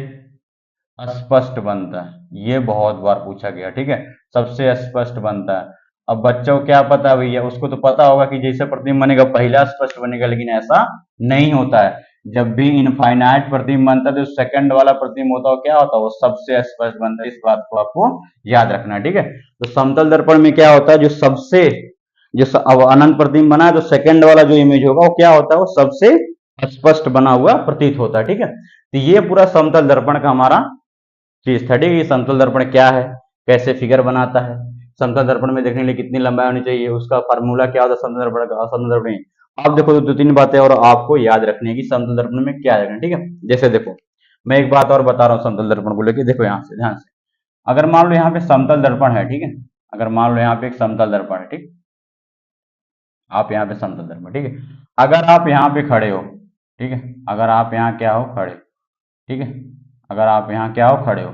स्पष्ट बनता है। ये बहुत बार पूछा गया। ठीक है, सबसे स्पष्ट बनता है। अब बच्चों को क्या पता भैया? उसको तो पता होगा कि जैसे प्रतिबिंब बनेगा पहला स्पष्ट बनेगा, लेकिन ऐसा नहीं होता है। जब भी इनफाइनाइट प्रतिबिंब बनता है तो सेकंड वाला प्रतिबिंब होता है क्या होता है? वो सबसे स्पष्ट बनता है। इस बात को आपको याद रखना है। ठीक है, तो समतल दर्पण में क्या होता है? अब अनंत प्रतिबिंब बना है तो सेकंड वाला जो इमेज होगा वो क्या होता है? वो सबसे स्पष्ट बना हुआ प्रतीत होता है। ठीक है, तो ये पूरा समतल दर्पण का हमारा चीज था। ठीक है, समतल दर्पण क्या है, कैसे फिगर बनाता है, समतल दर्पण में देखने के लिए कितनी लंबाई होनी चाहिए, उसका फार्मूला क्या होता है समतल दर्पण का, समतल दर्पण। आप देखो तो 2-3 बातें और आपको याद रखनी है कि समतल दर्पण में क्या रखना है। ठीक है, जैसे देखो मैं एक बात और बता रहा हूँ समतल दर्पण को लेकर, देखो यहाँ से ध्यान से। अगर मान लो यहाँ पे समतल दर्पण है, ठीक है, अगर मान लो यहाँ पे एक समतल दर्पण है, ठीक, आप यहाँ पे समतल दर्पण, ठीक है, अगर आप यहाँ पे खड़े हो, ठीक है, अगर आप यहाँ क्या हो? खड़े, ठीक है, अगर आप यहाँ क्या हो? खड़े हो,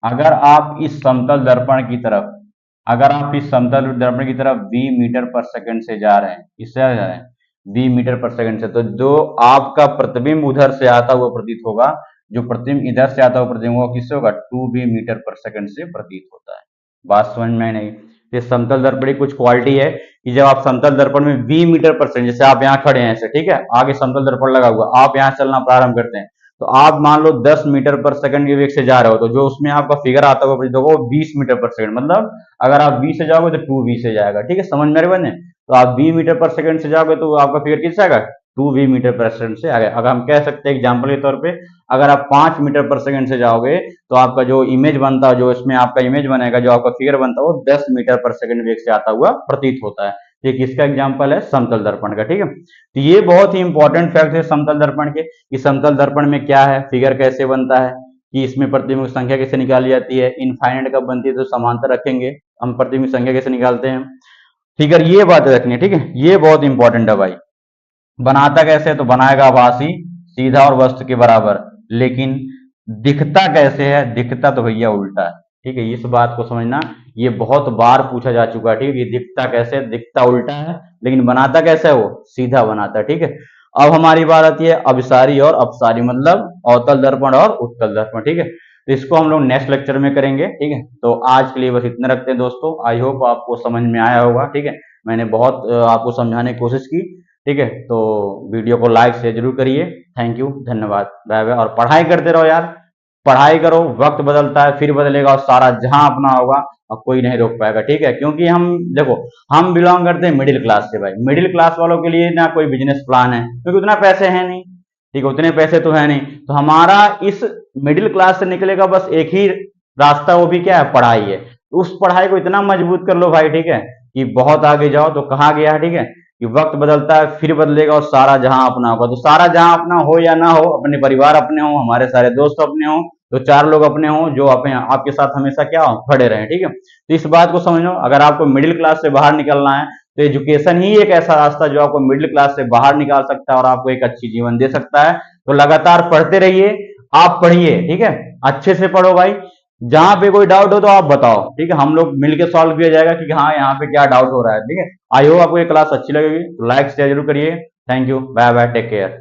अगर आप इस समतल दर्पण की तरफ v मीटर पर सेकंड से जा रहे हैं, इससे जा रहे हैं v मीटर पर सेकंड से, तो जो आपका प्रतिबिंब उधर से आता हुआ प्रतीत होगा, जो प्रतिबिंब इधर से आता हुआ प्रतिबिंब होगा, किससे होगा? 2v मीटर पर सेकंड से प्रतीत होता है। बात समझ में नहीं? ये समतल दर्पण की कुछ क्वालिटी है कि जब आप समतल दर्पण में v मीटर पर सेकंड, जैसे आप यहाँ खड़े हैं ऐसे, ठीक है, आगे समतल दर्पण लगा हुआ, आप यहाँ चलना प्रारंभ करते हैं, तो आप मान लो 10 मीटर पर सेकंड के वेग से जा रहे हो, तो जो उसमें आपका फिगर आता होगा प्रतीत होगा वो 20 मीटर पर सेकंड, मतलब अगर आप 20 से जाओगे तो 2v से जाएगा। ठीक है, समझ में आ रही बने? तो आप v मीटर पर सेकंड से जाओगे तो आपका फिगर किससे आएगा? 2v मीटर पर सेकंड से आएगा। अगर हम कह सकते हैं एग्जाम्पल के तौर पे, अगर आप 5 मीटर पर सेकंड से जाओगे तो आपका जो इमेज बनता है, जो इसमें आपका इमेज बनेगा, जो आपका फिगर बनता है, वो 10 मीटर पर सेकंड वेग से आता हुआ प्रतीत होता है। ये किसका एग्जाम्पल है? समतल दर्पण का। ठीक है, तो ये बहुत ही इंपॉर्टेंट फैक्ट है समतल दर्पण के, कि समतल दर्पण में क्या है, फिगर कैसे बनता है, कि इसमें प्रतिबिंब की संख्या कैसे निकाली जाती है, इनफाइनाइट कब बनती है, तो समांतर रखेंगे हम, प्रतिबिंब की संख्या कैसे निकालते हैं। ठीक है, ये बात रखनी है, ठीक है, ये बहुत इंपॉर्टेंट है भाई। बनाता कैसे है, तो बनाएगा आभासी, सीधा और वस्तु के बराबर, लेकिन दिखता कैसे है, दिखता तो भैया उल्टा है। ठीक है, इस बात को समझना, ये बहुत बार पूछा जा चुका है। ठीक है, ये दिखता कैसे है, दिखता उल्टा है, लेकिन बनाता कैसे है, वो सीधा बनाता है। ठीक है, अब हमारी बात आती है अभिसारी और अपसारी, मतलब अवतल दर्पण और उत्तल दर्पण। ठीक है, तो इसको हम लोग नेक्स्ट लेक्चर में करेंगे। ठीक है, तो आज के लिए बस इतना रखते हैं दोस्तों। आई होप आपको समझ में आया होगा। ठीक है, मैंने बहुत आपको समझाने की कोशिश की। ठीक है, तो वीडियो को लाइक शेयर जरूर करिए। थैंक यू, धन्यवाद, बाय बाय। और पढ़ाई करते रहो यार, पढ़ाई करो, वक्त बदलता है फिर बदलेगा, और सारा जहां अपना होगा और कोई नहीं रोक पाएगा। ठीक है, क्योंकि हम देखो, हम बिलोंग करते हैं मिडिल क्लास से भाई। मिडिल क्लास वालों के लिए ना कोई बिजनेस प्लान है, क्योंकि उतना पैसे है नहीं। ठीक है, उतने पैसे तो है नहीं, तो हमारा इस मिडिल क्लास से निकलेगा बस एक ही रास्ता, वो भी क्या है, पढ़ाई है। तो उस पढ़ाई को इतना मजबूत कर लो भाई, ठीक है, कि बहुत आगे जाओ। तो कहा गया है, ठीक है, कि वक्त बदलता है फिर बदलेगा, और सारा जहां अपना होगा। तो सारा जहां अपना हो या ना हो, अपने परिवार अपने हो, हमारे सारे दोस्त अपने हो, तो चार लोग अपने हो जो अपने आपके साथ हमेशा क्या हो, खड़े रहे। ठीक है, तो इस बात को समझ लो, अगर आपको मिडिल क्लास से बाहर निकलना है, तो एजुकेशन ही एक ऐसा रास्ता जो आपको मिडिल क्लास से बाहर निकाल सकता है और आपको एक अच्छी जीवन दे सकता है। तो लगातार पढ़ते रहिए, आप पढ़िए। ठीक है, अच्छे से पढ़ो भाई। जहां पे कोई डाउट हो तो आप बताओ। ठीक है, हम लोग मिलकर सॉल्व किया जाएगा कि हाँ यहाँ पे क्या डाउट हो रहा है। ठीक है, आई होप आपको ये क्लास अच्छी लगेगी, तो लाइक शेयर जरूर करिए। Thank you, bye bye, take care.